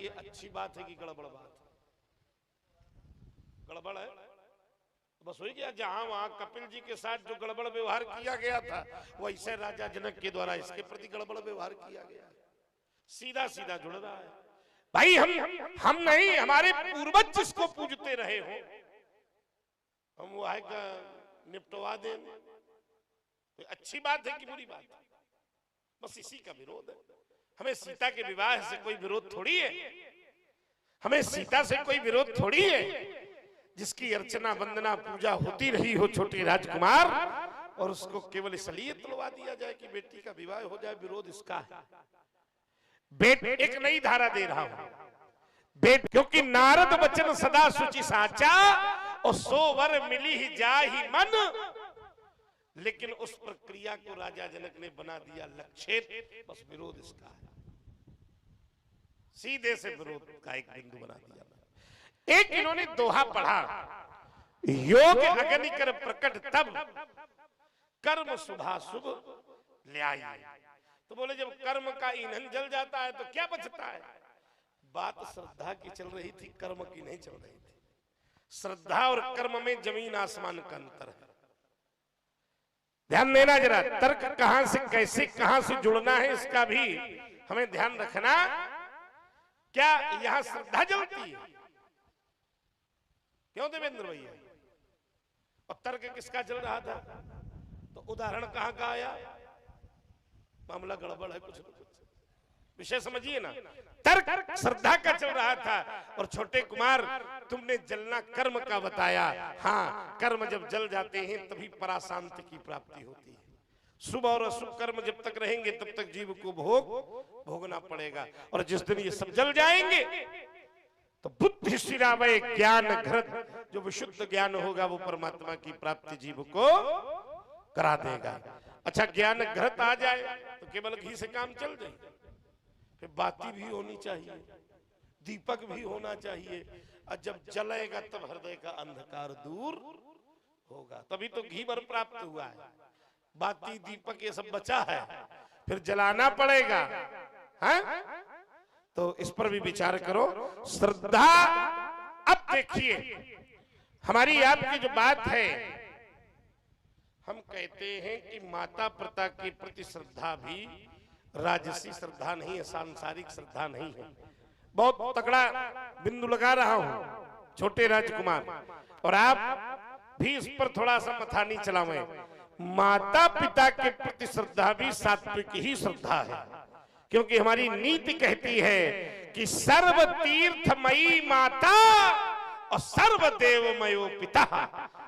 बताइए अच्छी बात है कि गड़बड़ बात है? गड़बड़ है बस हो गया। जहां वहां कपिल जी के साथ जो गड़बड़ व्यवहार किया गया था वैसे राजा जनक के द्वारा इसके प्रति गड़बड़ व्यवहार किया गया है। सीधा सीधा जुड़ रहा है भाई। हम नहीं, हमारे पूर्वज जिसको पूजते रहे हो हम वो है का निपटवा दें। तो अच्छी बात है कि बुरी बात है? बस इसी का विरोध है। हमें सीता के विवाह से कोई विरोध थोड़ी है। हमें सीता से कोई विरोध थोड़ी है। जिसकी अर्चना वंदना पूजा होती रही हो छोटे राजकुमार, और उसको केवल इसलिए तुलवा दिया जाए कि बेटी का विवाह हो जाए, विरोध इसका है। बेट एक नई धारा दे रहा हूं, बेट क्योंकि नारद वचन सदा सुचि साचा और सो वर मिली ही जा ही मन। लेकिन उस प्रक्रिया को राजा जनक ने बना दिया लक्षित। बस विरोध इसका है, सीधे से विरोध का एक बिंदु बना दिया। एक इन्होंने दोहा पढ़ा, योग अग्नि कर प्रकट तब कर्म शुभा शुभ ले आई। तो बोले जब कर्म का ईंधन जल जाता है तो क्या बचता है? बात श्रद्धा की चल रही थी, कर्म की नहीं चल रही थी। श्रद्धा और कर्म में जमीन आसमान का अंतर है। ध्यान देना जरा, तर्क कहां से कैसे कहां से जुड़ना है इसका भी हमें ध्यान रखना। क्या यहां श्रद्धा जलती है? क्यों देवेंद्र भैया? और तर्क किसका चल रहा था? तो उदाहरण कहां का आया? मामला गड़बड़ है कुछ न कुछ। विषय समझिए ना। तर्क श्रद्धा का चल रहा था और छोटे कुमार तुमने जलना कर्म का बताया। हाँ, कर्म जब जल जाते हैं तभी पराशांति की प्राप्ति होती है। शुभ और अशुभ कर्म जब तक रहेंगे तब तक जीव को भोगना पड़ेगा। और जिस दिन ये सब जल जाएंगे तो बुद्धि सिरावय ज्ञान घृत, जो विशुद्ध ज्ञान होगा वो परमात्मा की प्राप्ति जीव को करा देगा। अच्छा, ज्ञान घृत आ जाए तो केवल घी से काम चल जाए? फिर बाती भी होनी चाहिए, दीपक भी होना चाहिए। और जब जलेगा तब हृदय का अंधकार दूर होगा। तभी तो घी भर प्राप्त हुआ है। बाती दीपक ये सब बचा है, फिर जलाना पड़ेगा। हाँ? तो इस पर भी विचार करो। श्रद्धा, अब देखिए हमारी आपकी जो बात है, हम कहते हैं कि माता पिता के प्रति श्रद्धा भी राजसी श्रद्धा नहीं है, सांसारिक श्रद्धा नहीं है। बहुत तगड़ा बिंदु लगा रहा हूं छोटे राजकुमार, और आप भी इस पर थोड़ा सा मथानी चलावें। माता पिता के प्रति श्रद्धा भी सात्विक ही श्रद्धा है, क्योंकि हमारी नीति कहती है कि सर्व तीर्थमयी माता और सर्व देवमयो पिता।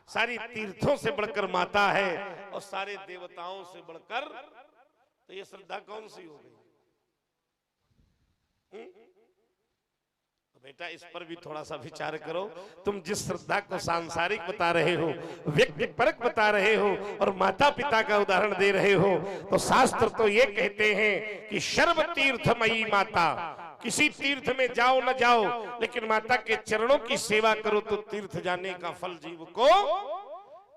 सारी तीर्थों से बढ़कर माता है और सारे देवताओं से बढ़कर, तो ये श्रद्धा कौन सी हो गई? तो बेटा इस पर भी थोड़ा सा विचार करो। तुम जिस श्रद्धा को सांसारिक बता रहे हो, व्यक्तिपरक बता रहे हो और माता पिता का उदाहरण दे रहे हो, तो शास्त्र तो ये कहते हैं कि सर्व तीर्थमयी माता। किसी तीर्थ में जाओ न जाओ, लेकिन माता के चरणों की सेवा करो तो तीर्थ जाने का फल जीव को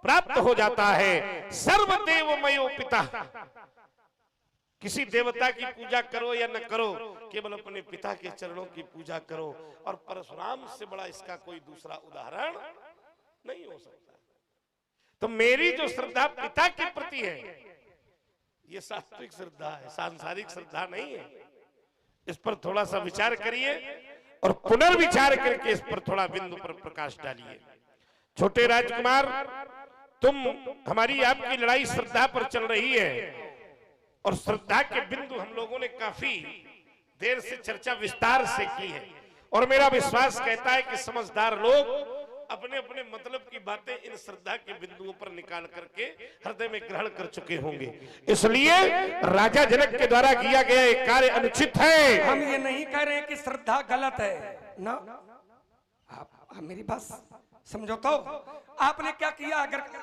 प्राप्त हो जाता है। सर्व देवमयो पिता, किसी देवता की पूजा करो या न करो, केवल अपने पिता के चरणों की पूजा करो। और परशुराम से बड़ा इसका कोई दूसरा उदाहरण नहीं हो सकता। तो मेरी जो श्रद्धा पिता के प्रति है, ये सात्विक श्रद्धा है, सांसारिक श्रद्धा नहीं है। इस पर थोड़ा सा विचार करिए और पुनर्विचार करके इस पर थोड़ा बिंदु पर प्रकाश डालिए। छोटे राजकुमार, तुम हमारी आपकी लड़ाई श्रद्धा पर चल रही है, और श्रद्धा के बिंदु हम लोगों ने काफी देर से चर्चा विस्तार से की है। और मेरा विश्वास कहता है कि समझदार लोग अपने अपने मतलब की बातें इन श्रद्धा के बिंदुओं पर निकाल करके हृदय में ग्रहण कर चुके होंगे। इसलिए राजा जनक के द्वारा किया गया एक कार्य अनुचित है। हम ये नहीं कह रहे कि श्रद्धा गलत है ना, आप मेरी बात समझो। तो आपने क्या किया?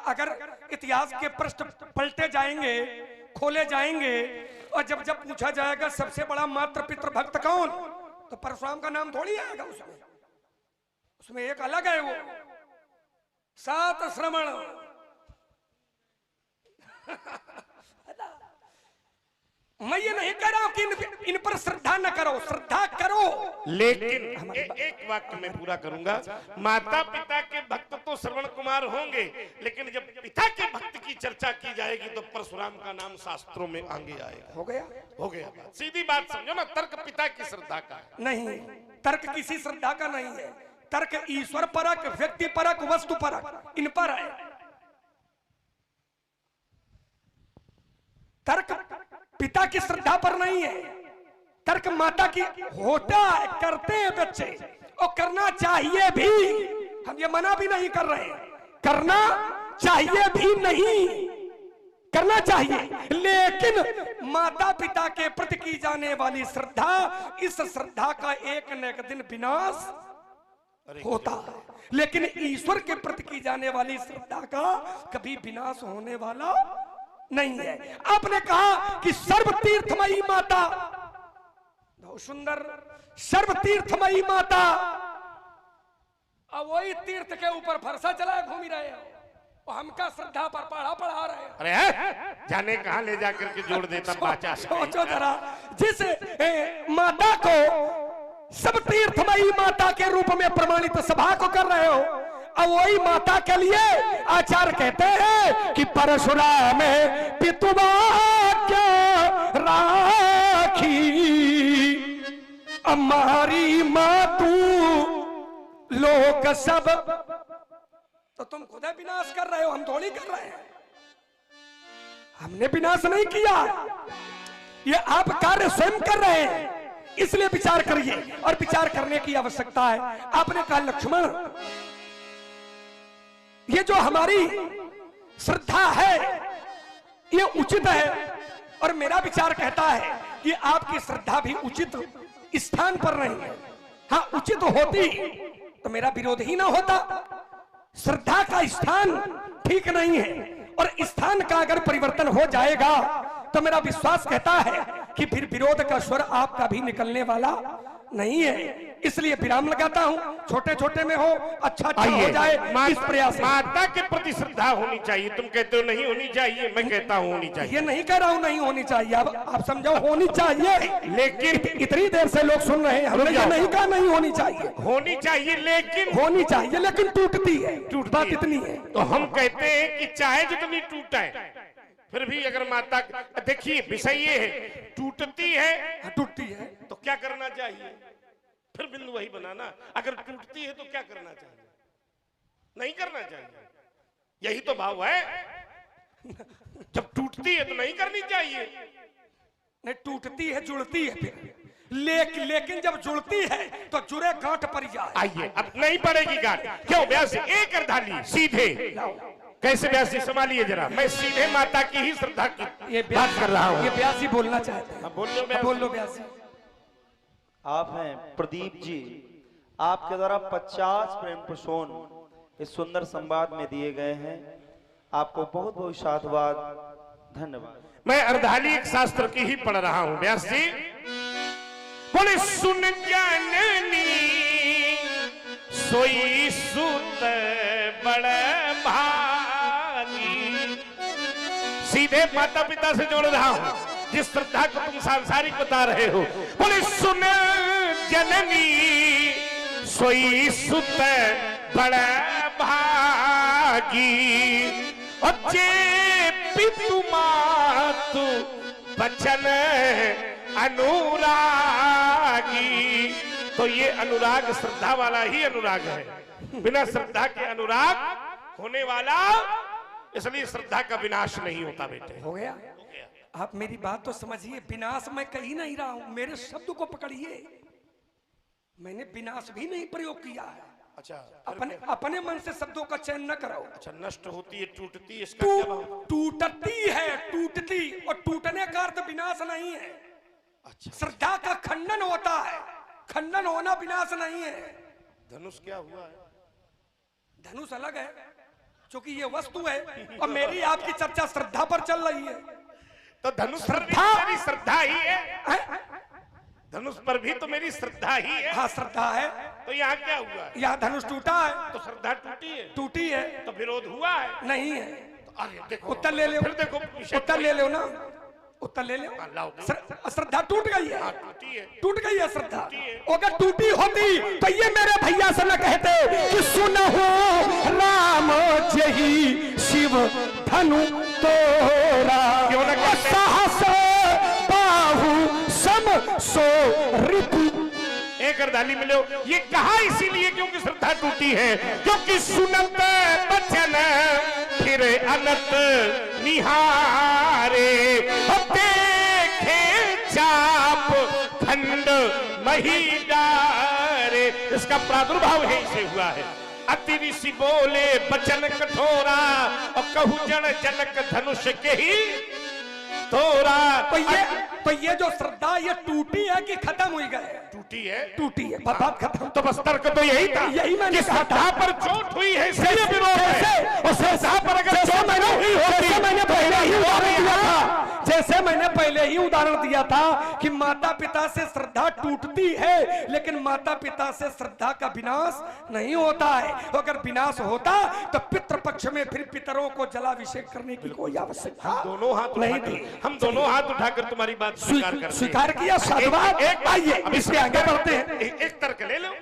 अगर इतिहास के पृष्ठ पलटे जाएंगे, खोले जाएंगे, और जब जब पूछा जाएगा सबसे बड़ा मात्र पितृ भक्त कौन, तो परशुराम का नाम थोड़ी आएगा उसमें। उसमें एक अलग है, वो 7 श्रवण मैं ये नहीं कह रहा हूं कि इन पर श्रद्धा न करो, श्रद्धा करो, लेकिन एक वाक्य मैं पूरा करूंगा। माता पिता के भक्त तो श्रवण कुमार होंगे, लेकिन जब पिता के भक्त की चर्चा की जाएगी तो परशुराम का नाम शास्त्रों में आगे आएगा। हो गया, हो गया बात, सीधी बात समझो ना। तर्क पिता की श्रद्धा का है नहीं, तर्क किसी श्रद्धा का नहीं है। तर्क ईश्वर परक, व्यक्ति परक, वस्तु परक, इन पर है। तर्क पिता की श्रद्धा पर नहीं है, तर्क माता की होता है, करते हैं बच्चे और करना चाहिए भी। हम ये मना भी नहीं कर रहे, करना चाहिए भी नहीं, करना चाहिए, लेकिन माता पिता के प्रति की जाने वाली श्रद्धा, इस श्रद्धा का एक न एक दिन विनाश होता है, लेकिन ईश्वर के प्रति की जाने वाली श्रद्धा का कभी विनाश होने वाला नहीं है। आपने कहा कि सर्व तीर्थमयी माता, बहुत सुंदर, सर्व तीर्थमयी माता, अब वही तीर्थ के ऊपर फरसा चला घूम रहे हो और हमका श्रद्धा पर पढ़ा रहे हो। अरे जाने कहां ले जाकर के जोड़ देता बाचा। सोचो जरा, जिस माता को सब तीर्थमयी माता के रूप में प्रमाणित सभा को कर रहे हो, अब वही माता के लिए आचार्य कहते हैं कि परशुराम पितुवाक्य राखी, हमारी मातू लोक सब। तो तुम खुद विनाश कर रहे हो, हम थोड़ी कर रहे हैं, हमने विनाश नहीं किया, ये आप कार्य स्वयं कर रहे हैं। इसलिए विचार करिए, और विचार करने की आवश्यकता है। आपने कहा लक्ष्मण, ये जो हमारी श्रद्धा है ये उचित है, और मेरा विचार कहता है कि आपकी श्रद्धा भी उचित स्थान पर नहीं है। हाँ, उचित होती तो मेरा विरोध ही ना होता। श्रद्धा का स्थान ठीक नहीं है, और स्थान का अगर परिवर्तन हो जाएगा तो मेरा विश्वास कहता है कि फिर विरोध का स्वर आपका भी निकलने वाला नहीं है। इसलिए विराम लगाता हूं, छोटे छोटे में हो, अच्छा हो जाए, इस प्रयास। माता के प्रति श्रद्धा होनी चाहिए, तुम कहते हो नहीं होनी चाहिए, मैं कहता हूं होनी चाहिए। ये नहीं कह रहा हूं नहीं होनी चाहिए, अब आप समझो होनी चाहिए, लेकिन इतनी देर से लोग सुन रहे हैं, हमने ये नहीं कहा नहीं होनी चाहिए, होनी चाहिए, लेकिन होनी चाहिए, लेकिन टूटती है, बात इतनी है। तो हम कहते हैं कि चाहे जितनी टूटे, फिर भी अगर माता, देखिए विषय ये है, टूटती है, टूटती है तो क्या करना चाहिए? फिर बिंदु वही बनाना, अगर टूटती है तो क्या करना चाहिए? नहीं करना चाहिए, यही तो भाव है। जब टूटती है तो नहीं करनी चाहिए। नहीं, टूटती है, जुड़ती है फिर, लेकिन जब जुड़ती है तो जुड़े गांठ पर जाए। आइए, अब नहीं पड़ेगी गांठ, क्यों? व्यास एक अर्धाली सीधे, कैसे व्यासी संभालिए जरा, मैं सीधे माता की ही श्रद्धा की ये बात कर रहा हूँ। ये व्यासी बोलना चाहते हैं, बोल लो व्यासी। आप हैं प्रदीप जी, आपके द्वारा 50 प्रेम प्रसोन इस सुंदर संवाद में दिए गए हैं, आपको बहुत बहुत साधुवाद, धन्यवाद। मैं अर्धाली एक शास्त्र की ही पढ़ रहा हूँ व्यास जी। बोले सुन जननी सोई सुत बड़ भागी, सीधे माता पिता से जोड़ रहा हूं, जिस श्रद्धा को तुम सांसारिक बता रहे हो। बोले सुन जननी सोई सुत बड़ भागी, अच्छे पितु मातु बचन अनुरागी। तो ये अनुराग श्रद्धा वाला ही अनुराग है, बिना श्रद्धा के अनुराग होने वाला, इसलिए श्रद्धा का विनाश नहीं होता बेटे। हो गया? आप मेरी बात तो समझिए, विनाश मैं कही नहीं रहा हूं, मेरे शब्द को पकड़िए, मैंने विनाश भी नहीं प्रयोग किया है। अच्छा, अपने मन से शब्दों का चयन न करो। अच्छा, नष्ट होती है, टूटती है, इसका क्या भाव? टूटती है, टूटती, और टूटने का अर्थ विनाश नहीं है। अच्छा, श्रद्धा का खंडन होता है, खंडन होना विनाश नहीं है। धनुष क्या हुआ है? धनुष अलग है, क्योंकि ये वस्तु है, और मेरी आपकी चर्चा श्रद्धा पर चल रही है। तो धनुष पर भी मेरी श्रद्धा ही है, धनुष पर भी तो मेरी श्रद्धा ही है। हाँ, श्रद्धा है। तो यहाँ क्या हुआ है? यहाँ धनुष टूटा है, तो श्रद्धा टूटी है, टूटी है, तो विरोध हुआ है? नहीं है। तो अरे देखो, उत्तर ले लो, फिर देखो, उत्तर ले लो ना, उत्तर ले ले। लाओ। श्रद्धा टूट गई है, टूटी है। टूट गई है श्रद्धा। अगर टूटी होती तो ये मेरे भैया से न कहते कि सुनहो राम जही शिव धनु तोरा, क्यों न कहते? साहस बाहु सम सो रिपु। एक अर्धाली मिलो, ये कहा इसीलिए क्योंकि श्रद्धा टूटी है, क्योंकि सुनत बचन फिर अनत निहारे, देखे चाप खंड मही डारे। इसका प्रादुर्भाव यहीं से हुआ है। अति ऋषि बोले बचन कठोरा, और कहू जन जनक धनुष के ही तोरा। तो ये जो श्रद्धा ये टूटी है कि खत्म हुई गए? टूटी है, टूटी है, बात खत्म। तो बस तर्क तो यही था, यही मैंने कि श्रद्धा पर चोट हुई है इसलिए विरोध है। और श्रद्धा पर अगर चोट नहीं हुई होती, मैंने पहले ही उदाहरण दिया था, जैसे मैंने पहले ही उदाहरण दिया था कि माता पिता से श्रद्धा टूटती है, लेकिन माता पिता से श्रद्धा का विनाश नहीं होता है। अगर विनाश होता तो पितृपक्ष में फिर पितरों को जलाभिषेक करने की कोई आवश्यकता दोनों हाथ नहीं उठाकर, थी। हम दोनों हाथ उठाकर तुम्हारी बात स्वीकार करते हैं। स्वीकार किया, साधुवाद। आइए अब इससे आगे बढ़ते हैं। एक तर्क ले लो,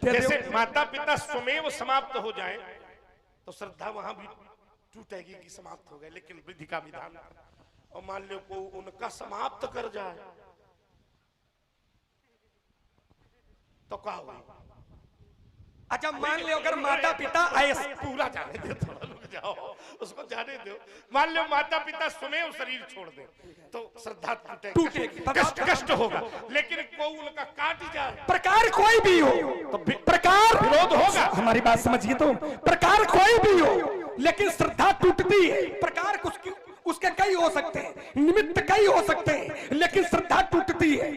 जैसे माता पिता स्वमेव समाप्त हो जाए तो श्रद्धा वहां भी टूटेगी कि समाप्त हो गए, लेकिन विधि का विधान। और मान लो को उनका समाप्त कर जाए तो क्या होगा? अच्छा मान लो अगर माता पिता ऐसे, पूरा जाने दो, थोड़ा रुक जाओ, उसको जाने दो। मान लो माता पिता स्वयं शरीर छोड़ दे तो श्रद्धा टूटेगी, कष्ट होगा, लेकिन को उनका काट जाए, प्रकार कोई भी हो तो प्रकार विरोध होगा। हमारी बात समझिए, तो प्रकार कोई भी हो लेकिन श्रद्धा टूटती है। प्रकार उसके कई हो सकते हैं, निमित्त कई हो सकते हैं, लेकिन श्रद्धा टूटती है।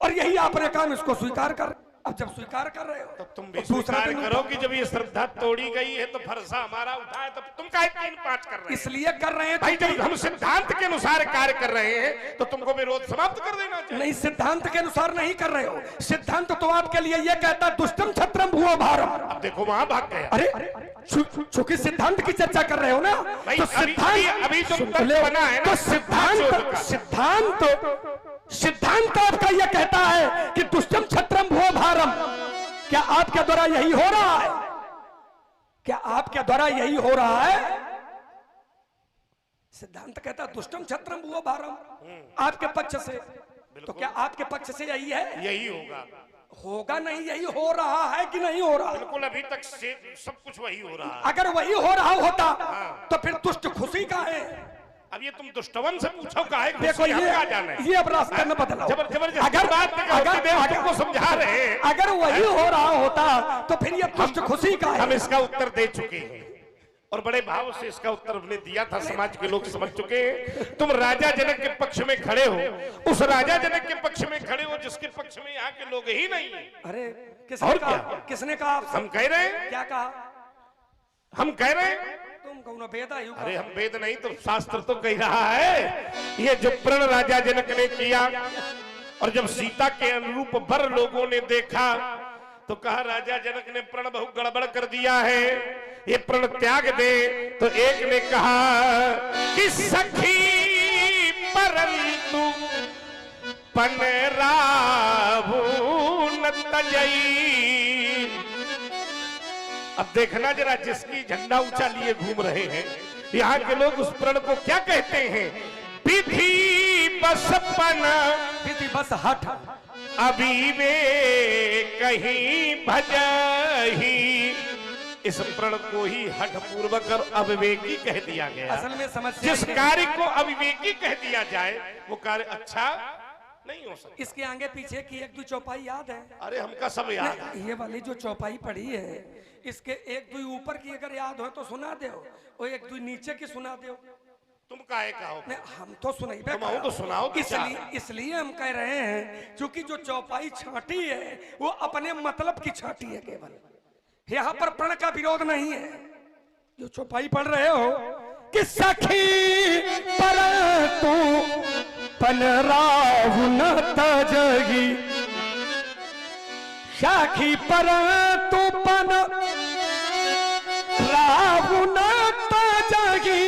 और यही आपने काम, इसको स्वीकार कर। अब जब स्वीकार कर रहे हो तो तुम भी स्वीकार करो कि जब ये श्रद्धा तोड़ी गई है तो फरसा हमारा उठा है, तब तुम काहे 3-5 कर रहे हैं? इसलिए कर रहे हैं भाई, जब हम सिद्धांत के अनुसार कार्य कर रहे हैं तो तुमको विरोध समाप्त कर देना चाहिए। नहीं, सिद्धांत के अनुसार नहीं कर रहे हो। सिद्धांत तो आपके लिए ये कहता है दुष्टम छत्रम भुवो भारम। अब देखो वहां भाग गया। अरे चूंकि सिद्धांत की चर्चा कर रहे हो ना, तो सिद्धांत अभी तो बना है तो सिद्धांत आपका यह कहता है कि दुष्टम छत्रम भुवो भारम। क्या आपके द्वारा यही हो रहा है? क्या आपके द्वारा यही हो रहा है? सिद्धांत कहता है दुष्टम छत्रम भुवो भारम आपके पक्ष से, तो क्या आपके पक्ष से यही है? यही होगा। होगा नहीं, यही हो रहा है कि नहीं हो रहा? बिल्कुल, अभी तक से सब कुछ वही हो रहा है। अगर वही हो रहा होता तो फिर दुष्ट खुशी का है। अब ये तुम दुष्टवन से पूछो का है, देखो ये अब रास्ता न बदलाओ। जबरदस्त अगर बात तुमको समझा रहे हैं, अगर वही हो रहा होता तो फिर ये दुष्ट खुशी का है। हम इसका उत्तर दे चुके हैं और बड़े भाव से इसका उत्तर हमने दिया था, समाज के लोग समझ चुके हैं। तुम राजा जनक के पक्ष में खड़े हो, उस राजा जनक के पक्ष में खड़े हो जिसके पक्ष में यहाँ के लोग ही नहीं है। अरे और क्या? किसने कहा? हम कह रहे हैं। क्या कहा? हम कह रहे हैं। तुम कहो वेद आयु। अरे हम वेद नहीं तो शास्त्र तो कह रहा है। ये जो प्रण राजा जनक ने किया और जब सीता के अनुरूप वर लोगों ने देखा तो कहा राजा जनक ने प्रण बहुत गड़बड़ कर दिया है, ये प्रण त्याग दे। तो एक ने कहा कि सखी परंतु पनराभू न तजई। अब देखना जरा, जिसकी झंडा ऊंचा लिए घूम रहे हैं यहाँ के लोग उस प्रण को क्या कहते हैं? विधि बस पना, विधि बस हट अभी वे कहीं भजही। इस प्रण को ही हठ पूर्वक और अविवेकी कह दिया गया। असल में समस्या जिस कार्य को अविवेकी कह दिया जाए वो कार्य अच्छा नहीं हो सकता। इसके आगे पीछे की एक दो चौपाई याद है? अरे हमका सब याद है। ये वाली जो चौपाई पड़ी है इसके एक दो ऊपर की अगर याद हो तो सुना दो, और एक दो नीचे की सुना दो। तुम काहे कहो? नहीं, हम तो सुनाई तो सुनाओ। इसलिए हम कह रहे हैं क्योंकि जो चौपाई छाटी है वो अपने मतलब की छाटी है केवल। यहाँ पर प्रण का विरोध नहीं है। जो चौपाई पढ़ रहे हो कि सखी परंतु पनराहु न तजगी, सखी परंतु पनराहु न तजगी,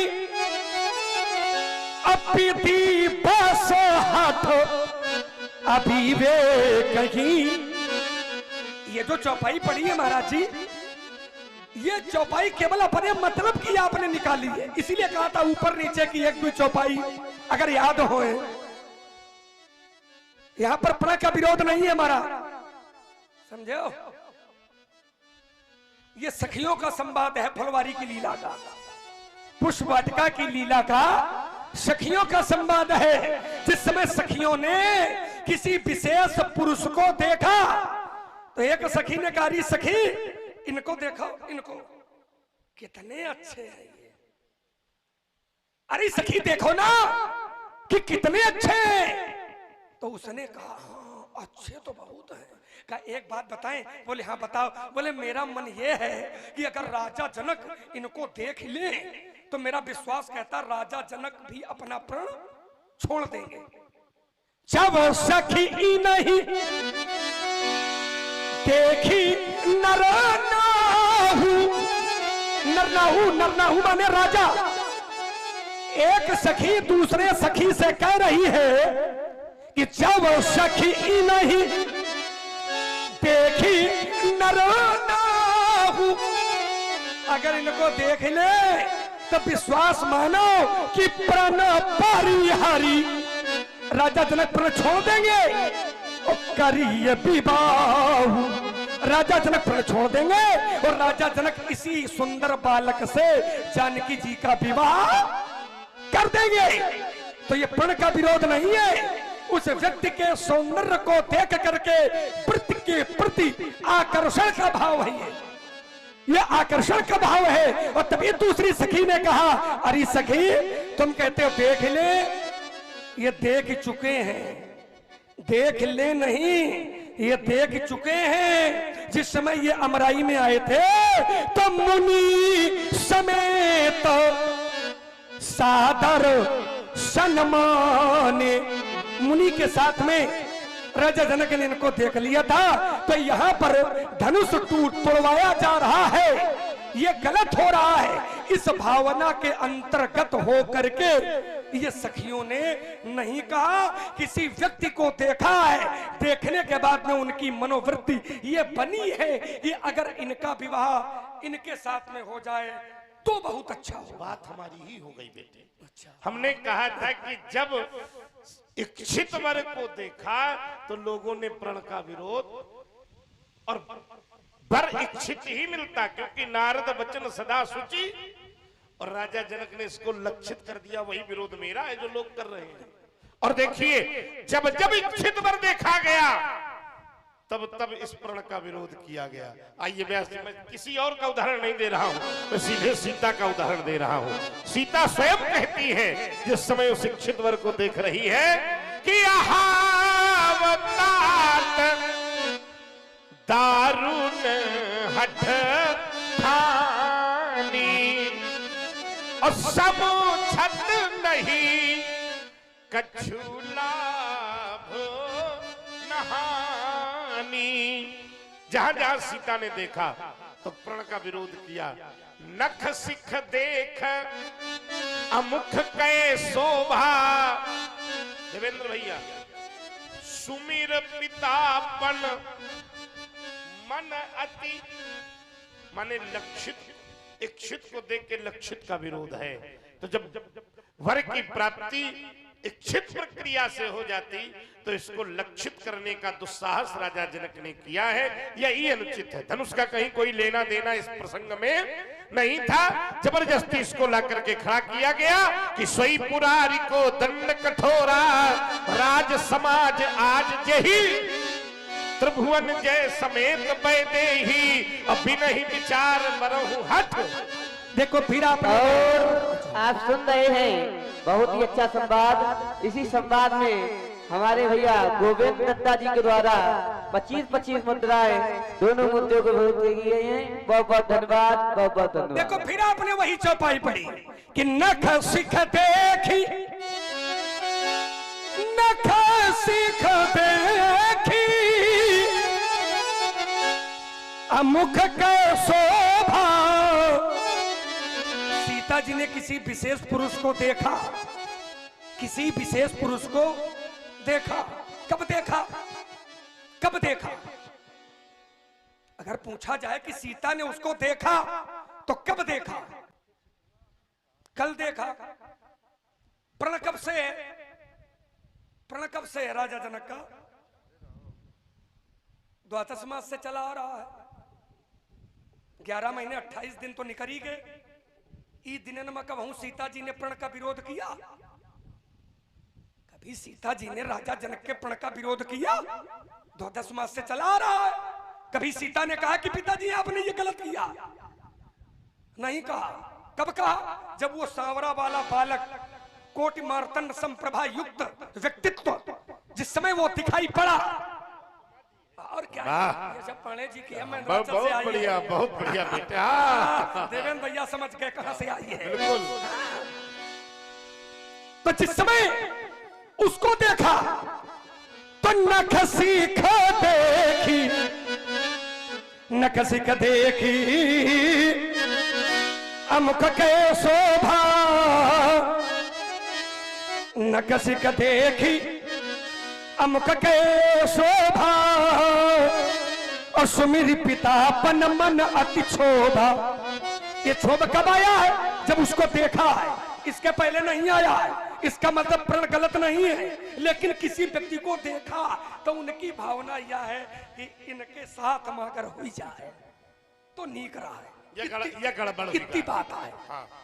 अब पीती बस हाथ अभी वे कहीं। ये जो चौपाई पड़ी है महाराज जी, ये चौपाई केवल अपने मतलब की आपने निकाली है, इसीलिए कहा था ऊपर नीचे की एक दो चौपाई अगर याद हो। यहां पर प्रण का विरोध नहीं है हमारा, समझो। ये सखियों का संवाद है, फुलवारी की लीला का, पुष्प वाटिका की लीला का सखियों का संवाद है। जिस समय सखियों ने किसी विशेष पुरुष को देखा तो एक सखी ने कहा, सखी इनको देखो, इनको कितने अच्छे हैं ये। अरे सखी देखो ना कि कितने अच्छे हैं। तो उसने कहा हाँ अच्छे तो बहुत हैं। कहा एक बात बताएं? बोले हाँ बताओ। बोले मेरा मन ये है कि अगर राजा जनक इनको देख ले तो मेरा विश्वास कहता राजा जनक भी अपना प्राण छोड़ देंगे। जब सखी नहीं देखी नरनाहू माने राजा। एक सखी दूसरे सखी से कह रही है कि जब सखी नहीं देखी नरनाहू, अगर इनको देख ले तो विश्वास मानो कि प्राण परिहारी राजा जनक प्राण छोड़ देंगे। और करिए विवाह, राजा जनक प्राण छोड़ देंगे और राजा जनक इसी सुंदर बालक से जानकी जी का विवाह कर देंगे। तो ये प्रण का विरोध नहीं है, उस व्यक्ति के सौंदर्य को देख करके वृत्ति के प्रति आकर्षण का भाव है, ये आकर्षण का भाव है। और तभी दूसरी सखी ने कहा, अरे सखी तुम कहते हो देख ले, ये देख चुके हैं, देख ले नहीं ये देख चुके हैं। जिस समय ये अमराई में आए थे तो मुनि समेत सादर सन्मान, मुनि के साथ में राजा जनक ने इनको देख लिया था। तो यहाँ पर धनुष तोड़वाया जा रहा है, ये गलत हो रहा है। इस भावना के अंतर्गत हो करके ये सखियों ने नहीं कहा, किसी व्यक्ति को देखा है, देखने के बाद में उनकी मनोवृत्ति ये बनी है कि अगर इनका विवाह इनके साथ में हो जाए तो बहुत अच्छा हो। बात हमारी ही हो गई बेटे। अच्छा, हमने कहा था कि जब इच्छित वर को देखा तो लोगों ने प्रण का विरोध, और वर इच्छित ही मिलता क्योंकि नारद वचन सदा शुचि, और राजा जनक ने इसको लक्षित कर दिया, वही विरोध मेरा है जो लोग कर रहे हैं। और देखिए जब जब इच्छित वर देखा गया तब तब इस प्रण का विरोध किया गया। आइए मैं किसी और का उदाहरण नहीं दे रहा हूं, मैं सीधे सीता का उदाहरण दे रहा हूं। सीता स्वयं कहती है जिस समय उस इच्छित वर को देख रही है कि दारुण हठ ठानी और सब छत नहीं कछु लाभ नहानी। जहां जहां सीता ने देखा तो प्रण का विरोध किया। नख सिख देख अमुख कै शोभा, देवेंद्र भैया, सुमिर पितापन मन अति, माने लक्षित, इच्छित को देख के लक्षित का विरोध है। तो जब वर की प्राप्ति इच्छित प्रक्रिया से हो जाती तो इसको लक्षित करने का दुस्साहस राजा जनक ने किया है, यही अनुचित है। धनुष का कहीं कोई लेना देना इस प्रसंग में नहीं था, जबरदस्ती इसको ला करके खड़ा किया गया कि सोई पुरारी को दंड कठोरा, राज समाज आज यही त्रिभुवन जय समेत बैदे ही, अभी नहीं विचार मरहु हठ। देखो फिर और आप सुन रहे हैं बहुत ही अच्छा संवाद। इसी संवाद में हमारे भैया गोविंद दत्ता जी के द्वारा 25-25 मुद्राएं दोनों मुद्दों को बहुत की गई हैं। बहुत बहुत धन्यवाद, बहुत बहुत धन्यवाद। देखो फिर आपने वही चौपाई पढ़ी कि नख सिख देखी, नख सिख देखी अमुख का शोभा। सीता जी ने किसी विशेष पुरुष को देखा किसी विशेष पुरुष को देखा। कब देखा? कब देखा? अगर पूछा जाए कि सीता ने उसको देखा तो कब देखा? कल देखा। प्रण कब से है? प्रण कब से है राजा जनक का? द्वादश मास से चला आ रहा है। 11 महीने 28 दिन तो निकल ही गए। ई दिन में कब सीता जी ने प्रण का विरोध किया? कभी सीता जी ने राजा जनक के प्रण का विरोध किया? 12 मास से चला आ रहा है। कभी सीता ने कहा कि पिताजी आपने ये गलत किया? नहीं कहा। कब कहा? जब वो सांवरा वाला बालक कोटि मार्तंड संप्रभा युक्त व्यक्तित्व जिस समय वो दिखाई पड़ा। और क्या ये सब पाणे जी की है। मैं बहुत बढ़िया, बहुत बढ़िया बेटा। देवेंद्र भैया समझ गए कहां से आई है। बिल्कुल। तो जिस समय उसको देखा तो नख सीख देखी, नख सीख देखी अमुक के शोभा, नख सीख देखी अमुक के शोभा, और सुमिर पिता पन मन अति क्षोभा। ये क्षोभ कब आया है? जब उसको देखा है। इसके पहले नहीं आया है। इसका मतलब प्रण गलत नहीं है, लेकिन किसी व्यक्ति को देखा तो उनकी भावना यह है कि इनके साथ में अगर हुई जाए तो नीक रहा है। ये गड़बड़ इतनी बात है।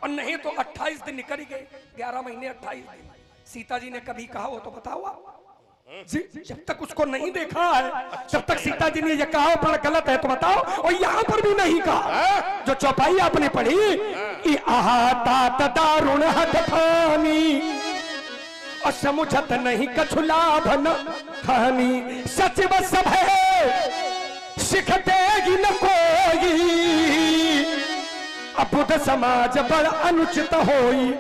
और नहीं तो 28 दिन निकल गए। 11 महीने 28 दिन। सीता जी ने कभी कहा हो तो बताओ आप। जब तक उसको नहीं देखा है जब तक सीता जी ने ये कहा प्रण गलत है तो बताओ। और यहाँ पर भी नहीं कहा। जो चौपाई आपने पढ़ी, आहा तात दारुण हठ ठानी और समुझत नहीं कछु लाभ न खानी, सचिव सब है सिखते ही न कोई, अब बुद्ध समाज बड़ अनुचित होई।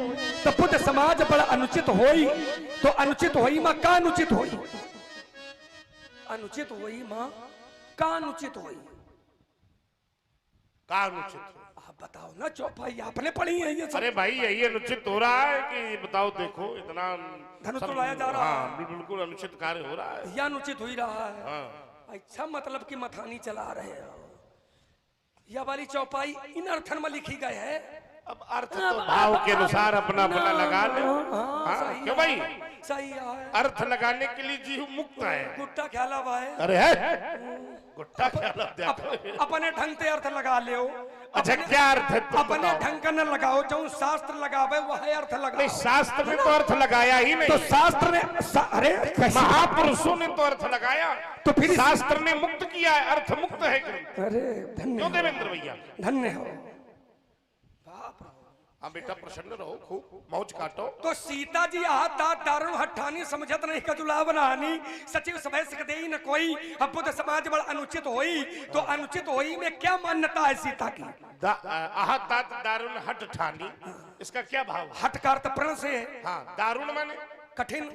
तो बुद्ध समाज बड़ा अनुचित होई तो अनुचित होई मां का अनुचित होई? अनुचित होई मां का अनुचित होई? का अनुचित? आप बताओ ना चौपाई आपने पढ़ी है ये सब। अरे भाई यही अनुचित हो रहा है कि बताओ। देखो इतना धनुष तोड़ाया जा रहा है। हाँ, बिल्कुल अनुचित कार्य हो रहा है। यह अनुचित हो ही रहा है। हाँ। अच्छा मतलब कि मथानी चला रहे हो। यह वाली चौपाई इन अर्थन में लिखी गई है। अब अर्थ तो भाव के अनुसार अपना अपना लगा ले। हाँ, क्यों भाई? सही है। अर्थ लगाने के लिए जीव मुक्त है। गुट्टा ख्याल हुआ है। अरे है गुट्टा ख्याल अपने ढंग से अर्थ लगा ले। अच्छा क्या अर्थ है? अपने ढंग का न लगाओ। जो शास्त्र लगावे वह अर्थ लगाओ। शास्त्र ने तो अर्थ लगाया ही नहीं। तो शास्त्र ने अरे महापुरुषों ने तो अर्थ लगाया। तो फिर शास्त्र ने मुक्त किया है। अर्थ मुक्त है। अरे धन्य क्यों देवेंद्र भैया? धन्य हो। हाँ बेटा प्रसन्न रहो, खूब मौज काटो। तो सीता जी आता दारुण हठानी समझत नहीं कजुला बनानी, सचिव सभय सिकदे न कोई, अब बुद्ध समाज बड़ा अनुचित होई। तो अनुचित होई में क्या मान्यता है सीता की? आहतात दारुण हठ ठानी, इसका क्या भाव? हठ का अर्थ प्रण से है। हाँ, दारुण माने कठिन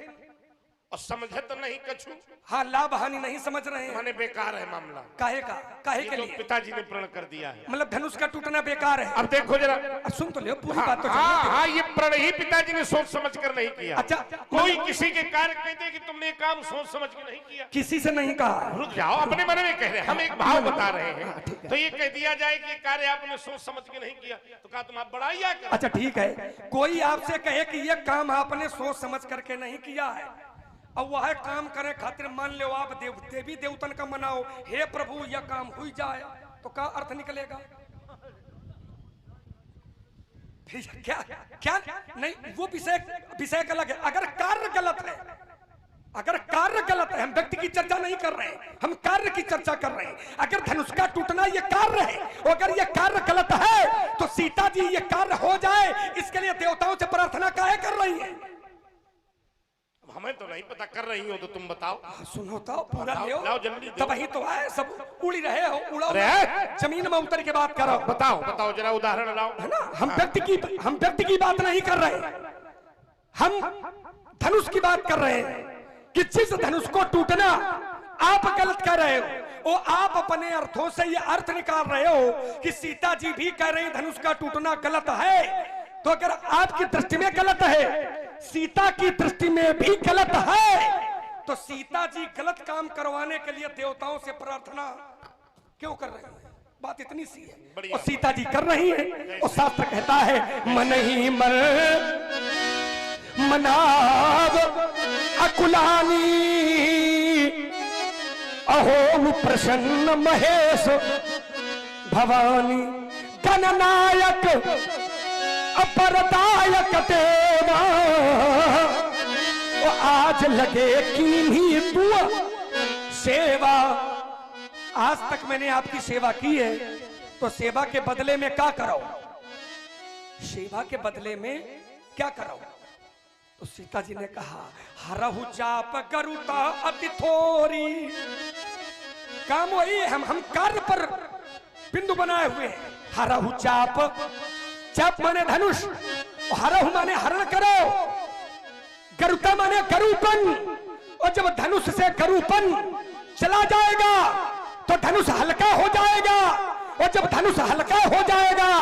और समझत नहीं कछु। हाँ, लाभ हानि नहीं समझ रहे हैं। माने बेकार है मामला। काहे का? काहे के लिए? पिताजी ने प्रण कर दिया है। मतलब धनुष का टूटना बेकार है। अब देखो जरा, सुन तो ले पूरी बात तो। हाँ, ये प्रण ही पिताजी ने सोच समझ कर नहीं किया। अच्छा, कोई किसी के कार्य कहते कि तुमने काम सोच समझ के नहीं किया। किसी से नहीं कहा। रुक जाओ, अपने मन में कह रहे हैं, हम एक भाव बता रहे हैं। तो ये कह दिया जाए कि कार्य आपने सोच समझ के नहीं किया तो कहा तुम आप बढ़ाइया कर। अच्छा ठीक है, कोई आपसे कहे कि ये काम आपने सोच समझ करके नहीं किया है, अब वह काम करे खातिर मान लो आप देवी देवतन का मनाओ, हे प्रभु यह काम हुई जाए, तो क्या अर्थ निकलेगा? क्या क्या नहीं, वो विषय अलग है। अगर कार्य गलत है, अगर कार्य गलत है, हम व्यक्ति की चर्चा नहीं कर रहे हैं, हम कार्य की चर्चा कर रहे हैं। अगर धनुष का टूटना ये कार्य है, अगर ये कार्य गलत है तो सीता जी ये कार्य हो जाए इसके लिए देवताओं से प्रार्थना काहे कर रही है? हमें तो नहीं पता, कर रही हो तो तुम बताओ। सुनो तो पूरा लाओ जल्दी। तब ही तो आए, सब उड़ी रहे हो, उड़ो जमीन में उतर के बात करो। बताओ बताओ जरा उदाहरण लाओ। है ना, हम व्यक्ति की बात नहीं कर रहे, हम धनुष की बात कर रहे हैं कि जिस धनुष को टूटना आप गलत कर रहे हो, वो आप अपने अर्थों से ये अर्थ निकाल रहे हो कि सीता जी भी कह रहे हैं धनुष का टूटना गलत है। तो अगर आपकी दृष्टि में गलत है सीता की दृष्टि में भी गलत है, तो सीता जी गलत काम करवाने के लिए देवताओं से प्रार्थना क्यों कर रही है? बात इतनी सी है। और सीता जी कर रही है, और शास्त्र कहता है मन ही मन मनाव अकुलानी, अहो प्रसन्न महेश भवानी, गणनायक अपरदायक देवा, आज लगे कीन्ही दुआ सेवा। आज तक मैंने आपकी सेवा की है, तो सेवा के बदले में क्या करो? सेवा के बदले में क्या करो? तो सीता जी ने कहा हरहु चाप गरुता अति थोरी। काम वही है, हम कार्य पर बिंदु बनाए हुए हैं। हरहु चाप, चाप माने धनुष, हरहु माने हरण करो, गरुता माने गरुपन, और जब धनुष से गरुपन चला जाएगा तो धनुष हल्का हो जाएगा, और जब धनुष हल्का हो जाएगा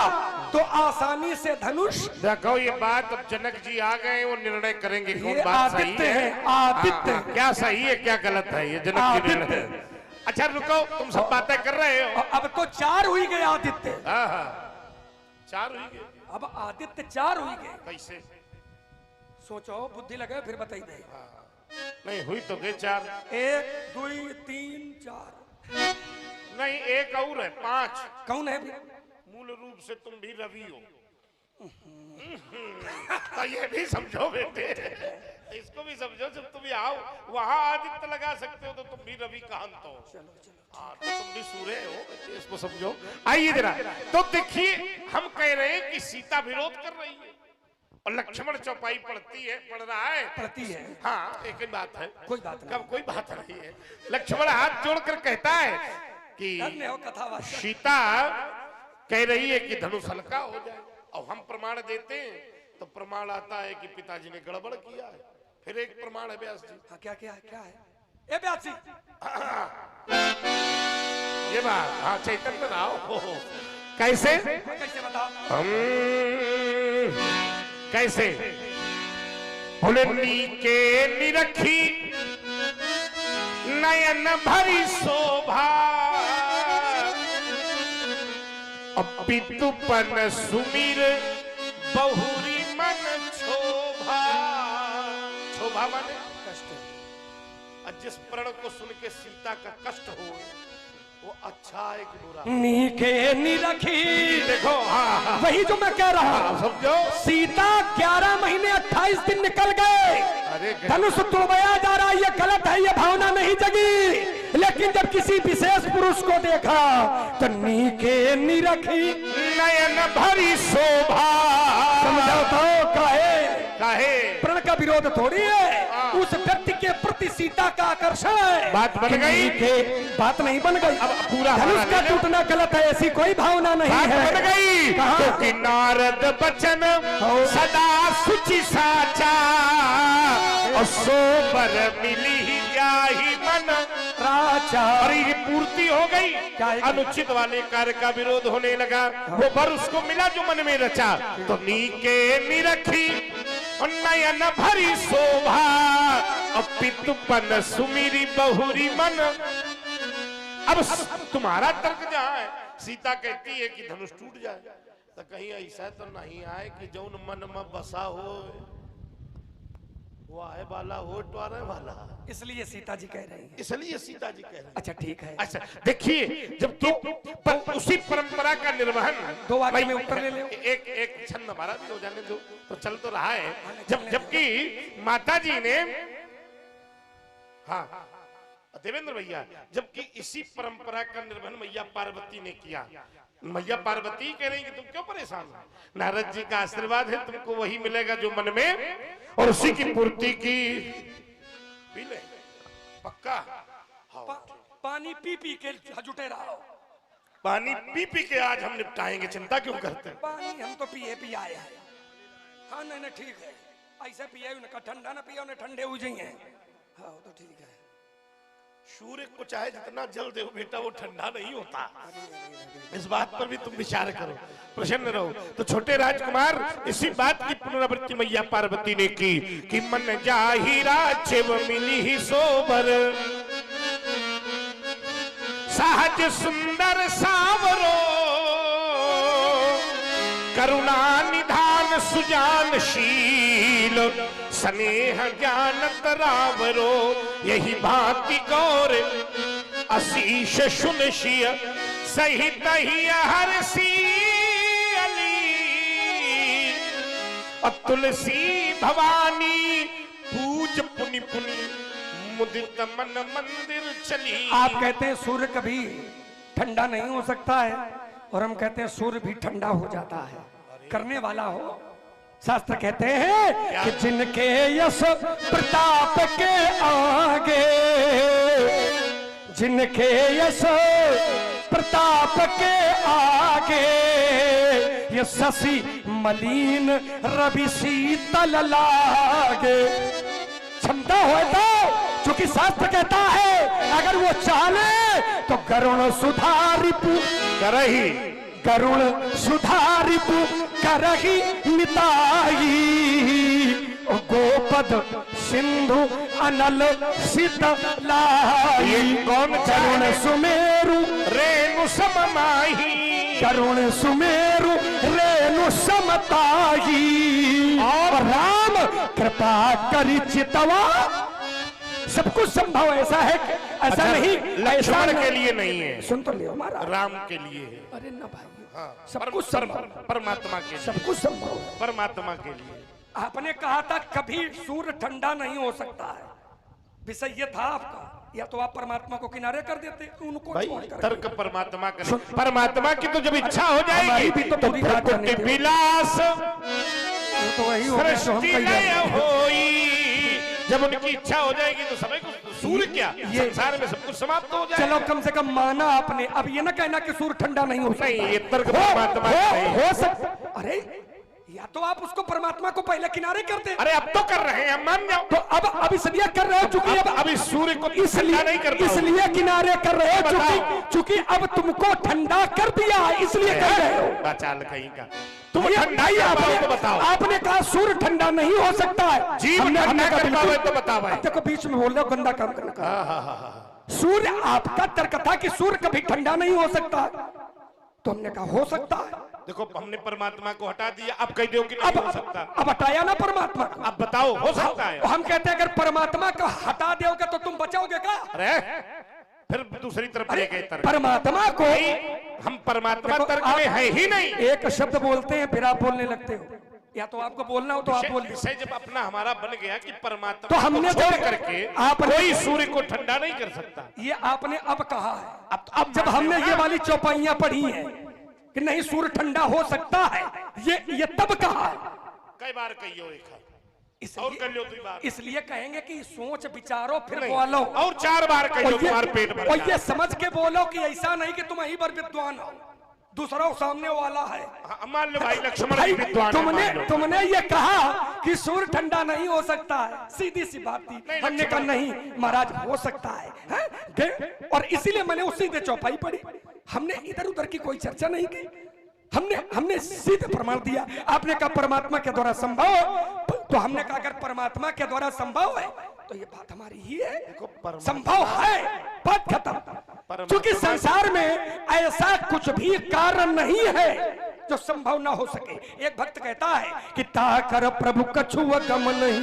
तो आसानी से धनुष। देखो ये बात अब जनक जी आ गए, वो निर्णय करेंगे कौन बात सही आदित्य है, है, आदित्य क्या सही है क्या गलत है, ये जनक जी निर्णय है। अच्छा रुको, तुम सब बातें कर रहे हो। अब तो 4 हुई गए आदित्य, हाँ हाँ 4 हुई गए। अब आदित्य 4 हुई गए। कैसे? सोचो, बुद्धि लगे फिर बताई दे। नहीं हुई तो गए 4। 1 2 3 4, नहीं एक और है 5। कौन है? मूल रूप से तुम भी रवि हो। तो ये भी समझो बेटे, इसको भी समझो। जब तुम आओ वहां आदित्य लगा सकते हो, तो तुम भी रवि कांत हो। हाँ तो तुम भी सूर्य हो, इसको समझो। आइए जरा, तो देखिए हम कह रहे हैं कि सीता विरोध कर रही है और लक्ष्मण चौपाई पढ़ रहा है। पढ़ती है। हाँ एक ही बात है, कोई बात नहीं। कब कोई बात नहीं है। लक्ष्मण हाथ जोड़कर कहता है कि सीता कह रही है कि धनुष हल्का हो जाए, और हम प्रमाण देते हैं तो प्रमाण आता है कि पिताजी ने गड़बड़ किया है। फिर एक प्रमाण है व्यास जी। हाँ, क्या क्या है? क्या है? ए व्यास जी, ये बात, हाँ चैतन्य राव। कैसे? कैसे बताओ? कैसे? बोले नीके निरखी नयन भरी शोभा, अपितुपन सुमिर बहुरी मन क्षोभा। क्षोभा माने कष्ट। जिस प्रण को सुन के सीता का कष्ट हो, वो अच्छा है कि बुरा? नीके निरखी। देखो हाँ, वही जो मैं कह रहा हूँ, समझो। सीता 11 महीने 28 दिन निकल गए, धनुष तुड़वाया जा रहा है, ये गलत है, ये भावना नहीं जगी। लेकिन जब किसी विशेष पुरुष को देखा तो नीके निरखी नयन भरी शोभा। समझो तो काहे प्रण का विरोध थोड़ी है, उस व्यक्ति के प्रति सीता का आकर्षण है। बात बन गई? बात नहीं बन गई। अब पूरा धनुष का टूटना गलत है, ऐसी कोई भावना नहीं है। बन गई क्योंकि नारद बचन सदा सुचि साचा, और सोबर मिली ही जाहि मन राजा। और ये पूर्ति हो गई, अनुचित वाले कार्य का विरोध होने लगा, वो वर उसको मिला जो मन में रचा। तो नीके निरखी नयन भरी शोभा, अपितुपन सुमिरी बहुरी मन। अब तुम्हारा तर्क जहाँ है, सीता कहती है कि धनुष टूट जाए, तो कहीं ऐसा तो नहीं आए कि जौन मन में बसा हो वो आए वाला हो टवारे वाला। इसलिए सीता जी कह रही हैं। इसलिए सीता जी कह रही हैं। अच्छा ठीक है। अच्छा देखिए, जब तो उसी परंपरा का निर्वहन 2 वाक्य में उत्तर ले ले। एक छंद हमारा भी हो जाने दो, तो चल तो रहा है। जबकि माता जी ने, हाँ देवेंद्र भैया, जबकि इसी परंपरा का निर्वहन मैया पार्वती ने किया। मैया पार्वती कह रही कि तुम क्यों परेशान हो, नारद जी का आशीर्वाद है, तुमको वही मिलेगा जो मन में, और उसी की पूर्ति की पी ले पक्का। पानी पी पी के जुटे रहो। पानी पी पी के आज हम निपटाएंगे, चिंता क्यों करते हैं? पानी हम तो पिए पिए आए हैं। हाँ नहीं ठीक है, ऐसे पिए उनका ठंडा ना पिया, उन्हें ठंडे हो जाइए। हाँ तो ठीक है। सूर्य को चाहे जितना जल दे बेटा वो ठंडा नहीं होता। इस बात पर भी तुम विचार करो, प्रसन्न रहो। तो छोटे राजकुमार इसी बात की पुनरावृत्ति मैया पार्वती ने की कि मन जाहिरा छिव मिली ही सोबर, सहज सुंदर सावरो, करुणा निधान सुजानशील, स्नेह ज्ञानत रावरो, यही भांति गौर अशीष सुनशिय, सहित ही हरसी अली, तुलसी भवानी पूज पुनि पुनि, मुदित मन मंदिर चली। आप कहते हैं सूर्य कभी ठंडा नहीं हो सकता है, और हम कहते हैं सूर्य भी ठंडा हो जाता है। करने वाला हो। शास्त्र कहते हैं कि जिनके यश प्रताप के आगे, जिनके यश प्रताप के आगे, ये शशि मलिन रवि शीतल लागे। क्षमता हो तो, चूंकि शास्त्र कहता है अगर वो चाले तो गरुण सुधारिपु करही, गरुण सुधारिपु करही मिताई, गोपद सिंधु अनल शीतलाई। कौन करुण सुमेरु रेणु सममाही, करुण सुमेरु रेणु समताई, और राम कृपा करी चितवा। सब कुछ संभव ऐसा है कि ऐसा नहीं, लक्ष्मण के लिए नहीं है, सुन तो लियो हमारा, राम के लिए है। अरे ना भाई, हाँ, सब कुछ संभव, परमात्मा के लिए, सब कुछ संभव, परमात्मा के लिए। आपने कहा था कभी सूर्य ठंडा नहीं हो सकता है, विषय ये था आपका, या तो आप परमात्मा को किनारे कर देते, उनको भाई छोड़ कर तर्क परमात्मा का, परमात्मा की तो जब इच्छा हो जाएगी भी तो पूरी बात करनी थी। विलास तो वही हो गया, तो हम कही जाते हैं। जब उनकी इच्छा हो जाएगी तो समय को सूर्य क्या ये संसार में सब कुछ समाप्त हो जाएगा। चलो कम से कम माना आपने, अब ये ना कहना कि सूर्य ठंडा नहीं हो सकता। नहीं, ये तर्क परमात्मा हो सकता। अरे या तो आप उसको परमात्मा को पहले किनारे करते। अरे अब तो कर रहे हैं, मान जाओ। तो अब इसलिए कर रहे हो चूंकि अब इस सूर्य को इसलिए नहीं कर, इसलिए किनारे कर रहे हो चूंकि अब तुमको ठंडा कर दिया, इसलिए कर रहे हो। चाल कहीं का तुम ठंडा ही आपको बताओ। आपने कहा सूर्य ठंडा नहीं हो सकता है, जीव ठंडा कर पावे तो बताओ। देखो बीच में बोल रहे हो, गंदा काम करने का। सूर्य आपका तर्क था कि सूर्य कभी ठंडा नहीं हो सकता, तो हमने कहा हो सकता है। देखो हमने परमात्मा को हटा दिया, अब कह दो कि नहीं हो सकता। अब हटाया ना परमात्मा, अब बताओ हो सकता है। हम कहते हैं अगर परमात्मा को हटा दोगे तो तुम बचाओगे क्या? अरे फिर दूसरी तरफ ले गए तर्क। परमात्मा को हम परमात्मा तर्क में है ही नहीं। एक शब्द बोलते हैं फिर आप बोलने लगते हो, या तो आपको बोलना हो तो आप बोल। विषय जब अपना हमारा बन गया कि परमात्मा तो हमने छोड़ करके कोई सूर्य को ठंडा नहीं कर सकता, ये आपने अब कहा है। अब जब हमने ये वाली चौपाइयां पढ़ी हैं कि नहीं सूर्य ठंडा हो सकता है, ये तब कहा है। कई बार कहियो एक इसलिए कहेंगे कि सोच विचारो फिर बोलो, और 4 बार कहियो, तुम्हारे पेट भर और ये समझ के बोलो कि ऐसा नहीं कि तुम ही पर विद्वान हो, दूसरा सामने वाला है। मान लो भाई लक्ष्मण विद्वान, तुमने ये कहा कि सूर्य ठंडा नहीं हो सकता है, सीधी सी बात थी। हमने कहा नहीं महाराज हो सकता है, और इसीलिए मैंने उस सीधे चौपाई पढ़ी। हमने इधर उधर की कोई चर्चा नहीं की, हमने सीधे प्रमाण दिया। आपने कहा परमात्मा के द्वारा संभव, तो हमने कहा अगर परमात्मा के द्वारा संभव है तो ये बात हमारी ही है, संभव है, बात खत्म। क्योंकि संसार में ऐसा कुछ भी कारण नहीं है जो संभव ना हो सके। एक भक्त कहता है कि ताकर प्रभु कछु गम नहीं,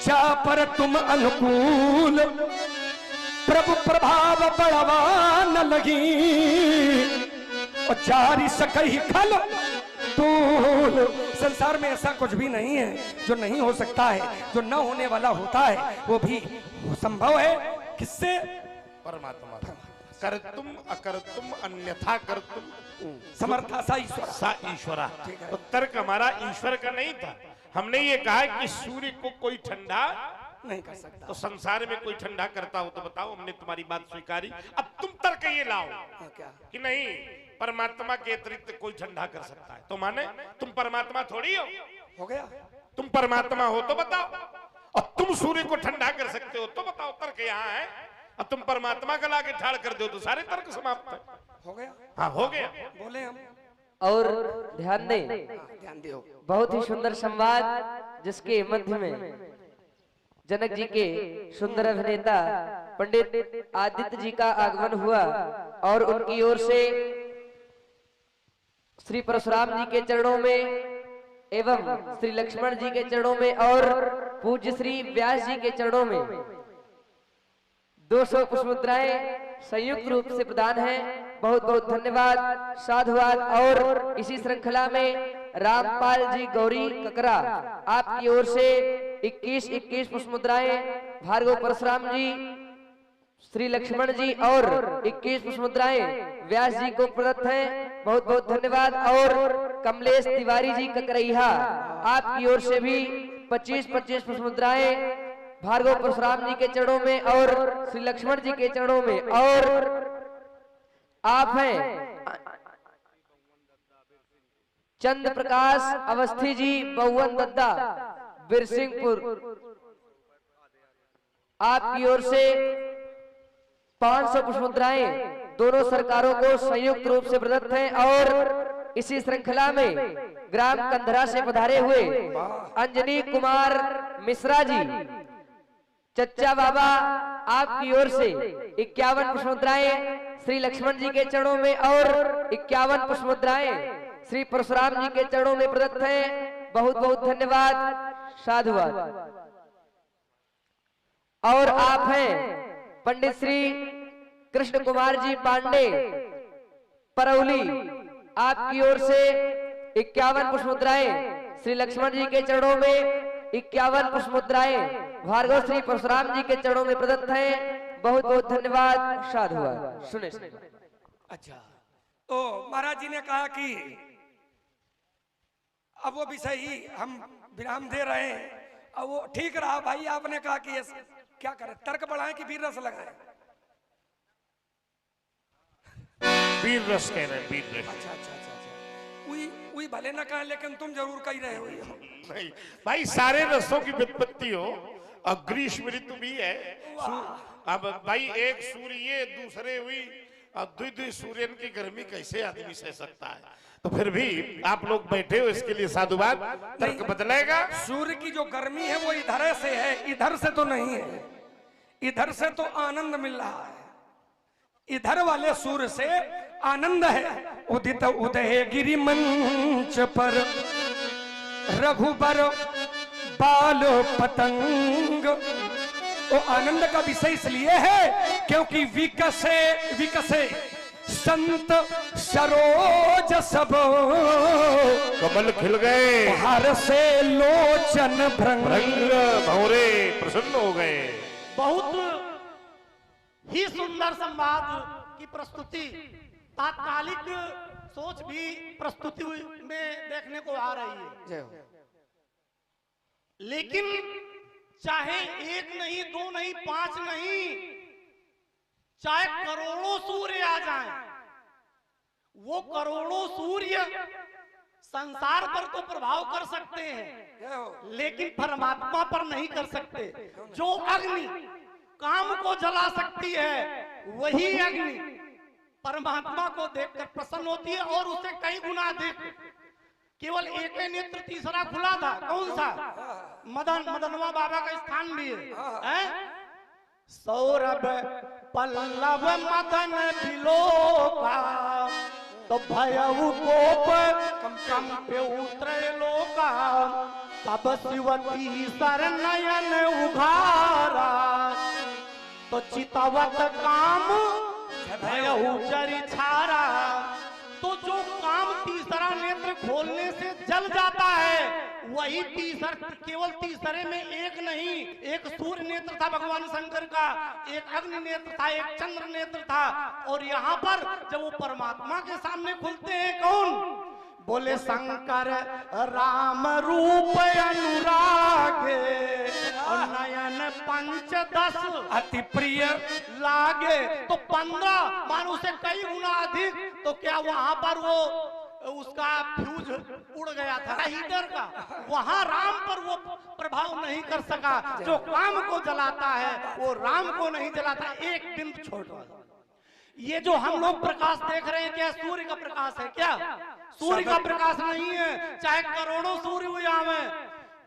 जा पर तुम अनुकूल, प्रभु प्रभाव बढ़वा न लगी, और जारी सकई खल तूल। संसार में ऐसा कुछ भी नहीं है जो नहीं हो सकता है, जो न होने वाला होता है वो भी संभव है। किससे? परमात्मा। कर तुम अकर तुम अन्यथा कर तुम समर्था सा ईश्वर, सा ईश्वरा। तो तर्क हमारा ईश्वर का नहीं था। हमने ये कहा कि सूर्य को कोई ठंडा नहीं कर सकता, तो संसार में कोई ठंडा करता हो तो बताओ। हमने तुम्हारी बात स्वीकारी। अब तुम तर्क ये लाओ क्या कि नहीं परमात्मा के अतिरिक्त कोई ठंडा कर सकता है, तो माने तुम परमात्मा थोड़ी हो गया। तुम परमात्मा हो तो बताओ। और तुम सूर्य को ठंडा कर सकते हो तो बताओ तर्क यहाँ है। और तुम परमात्मा का लाके ठाड़ कर दो तो सारे तर्क समाप्त है। हो गया? हाँ हो गया। बोले हम। और ध्यान दें, ध्यान दियो। बहुत ही सुंदर संवाद जिसके मध्य में जनक जी के सुंदर अभिनेता पंडित आदित्य जी का आगमन हुआ और उनकी ओर से श्री परशुराम जी के चरणों में एवं श्री लक्ष्मण जी के चरणों में और पूज्य श्री व्यास जी के चरणों में 200 पुष्पमुद्राएं संयुक्त रूप से प्रदान है। बहुत बहुत धन्यवाद, साधुवाद। और इसी श्रृंखला में रामपाल जी गौरी ककरा आपकी ओर से 21 पुष्पमुद्राएं, भार्गव परशुराम जी, श्री लक्ष्मण जी और 21 पुष्पमुद्राएं व्यास जी को प्रदत्त हैं। बहुत बहुत धन्यवाद। और कमलेश तिवारी जी ककरैया आपकी ओर से भी 25 पुष्पमुद्राएं भार्गव परशुराम जी के चरणों में और श्री लक्ष्मण जी के चरणों में। और आप हैं चंद प्रकाश अवस्थी जी बहुवन दद्दा बिरसिंहपुर, आपकी ओर से 500 पुष्पमुद्राएं दोनों सरकारों को संयुक्त रूप से प्रदत्त हैं। और इसी श्रृंखला में ग्राम कंधरा से पधारे हुए अंजनी कुमार मिश्रा जी चच्चा बाबा आपकी ओर से 51 पुष्पमुद्राएं श्री लक्ष्मण जी के चरणों में और 51 पुष्पमुद्राएं श्री परशुराम जी के चरणों में प्रदत्त हैं। बहुत बहुत धन्यवाद, साधुवाद। और आप हैं पंडित श्री कृष्ण कुमार जी पांडे परौली, आपकी ओर से 51 पुष्पमुद्राएं श्री लक्ष्मण जी के चरणों में, 51 पुष्पमुद्राएं भार्गव श्री परशुराम जी के चरणों में प्रदत्त हैं। बहुत बहुत धन्यवाद, साधुवाद। सुने। अच्छा, तो महाराज जी ने कहा कि अब वो विषय ही हम विराम दे रहे हैं। अब वो ठीक रहा भाई, आपने कहा कि ये क्या करें, तर्क बढ़ाएं कि वीर रस लगाएं? वीर रस कह रहे हैं, वीर रस। अच्छा अच्छा अच्छा अच्छा, उई भले ना कहें लेकिन तुम जरूर कह रहे हो। नहीं भाई, सारे रसों की व्युत्पत्ति हो। और ग्रीष्म ऋतु भी है। अब भाई एक सूर्य दूसरे हुई और दुई सूर्यन की गर्मी कैसे आदमी सह सकता है? तो फिर भी आप लोग बैठे हो, इसके लिए साधुवाद। तर्क बदलेगा। सूर्य की जो गर्मी है वो इधर से है, इधर से तो नहीं है। इधर से तो आनंद मिल रहा है, इधर वाले सूर्य से आनंद है। उदित उदय गिरि मंच पर रघुबर बाल पतंग। वो आनंद का विषय इसलिए है क्योंकि विकसे संत सरोज सब, कमल खिल गए, हार से लोचन भ्रंग भौरे प्रसन्न हो गए। बहुत ही सुंदर संवाद की प्रस्तुति तात्कालिक सोच भी प्रस्तुति में देखने को आ रही है। लेकिन चाहे एक नहीं, दो नहीं, 5 नहीं, चाहे करोड़ों सूर्य आ जाएं, वो करोड़ों सूर्य संसार पर तो प्रभाव कर सकते हैं लेकिन परमात्मा पर नहीं कर सकते। जो अग्नि काम को जला सकती है वही अग्नि परमात्मा को देखकर प्रसन्न होती है और उसे कई गुना अधिक। केवल एक नेत्र तीसरा खुला था, कौन सा? मदनवा बाबा का स्थान भी है। सौरभ पल्लव मदन बिलोका तो भयउ कोप कंपे उतरे लोका। तब शिवती सर नयन उघारा तो चितवत काम भयउ चरि छारा। तो जो काम तीसरा नेत्र खोलने से जल जाता है वही केवल तीसरे में एक नहीं, एक सूर्य नेत्र था भगवान शंकर का, एक अग्नि नेत्र था, एक चंद्र नेत्र था। और यहाँ पर जब वो परमात्मा के सामने खुलते हैं कौन? बोले शंकर राम रूप अनुरागे और नयन 5-10 अति प्रिय लागे। तो 15 मानो से कई गुना अधिक। तो क्या वहां पर वो उसका फ्यूज उड़ गया था हीटर का, वहां राम पर वो प्रभाव नहीं कर सका। जो काम को जलाता है वो राम को नहीं जलाता, एक बिंदु छोड़। ये जो हम लोग प्रकाश देख रहे हैं क्या सूर्य का प्रकाश है क्या? सूर्य का प्रकाश नहीं है, चाहे करोड़ों सूर्य उजावे,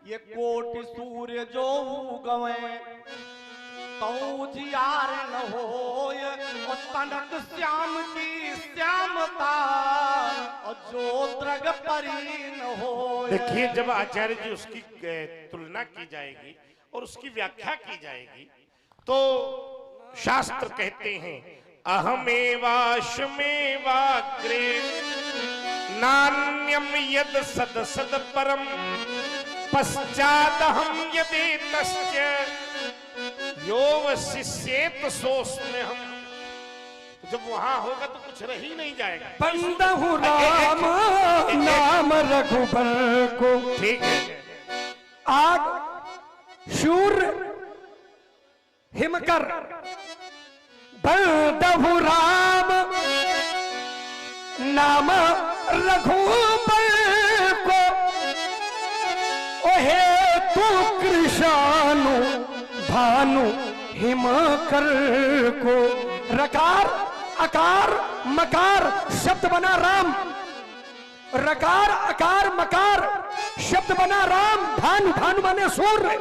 ये कोटि सूर्य जो उगवे तो जियार न होय, और तनक श्याम की श्यामता और जो द्रग परी न होय। देखिए, जब आचार्य जी उसकी तुलना की जाएगी और उसकी व्याख्या की जाएगी तो शास्त्र कहते हैं अहमेवाश्मेवाग्रे नान्यम यद सद सद परम पश्चादहम यदेतश्च यो शिष्येत सोस्मे हम। जब वहां होगा तो कुछ रह ही नहीं जाएगा। बंदहु राम नाम रघुबर को। ठीक है। आग शूर हिमकर बंदहु राम नाम रघुबर को, ओहे तू कृष्णानु भानु हिमकर को। रकार अकार मकार शब्द बना राम, रकार अकार मकार शब्द बना राम। भानु भानु माने सूर्य,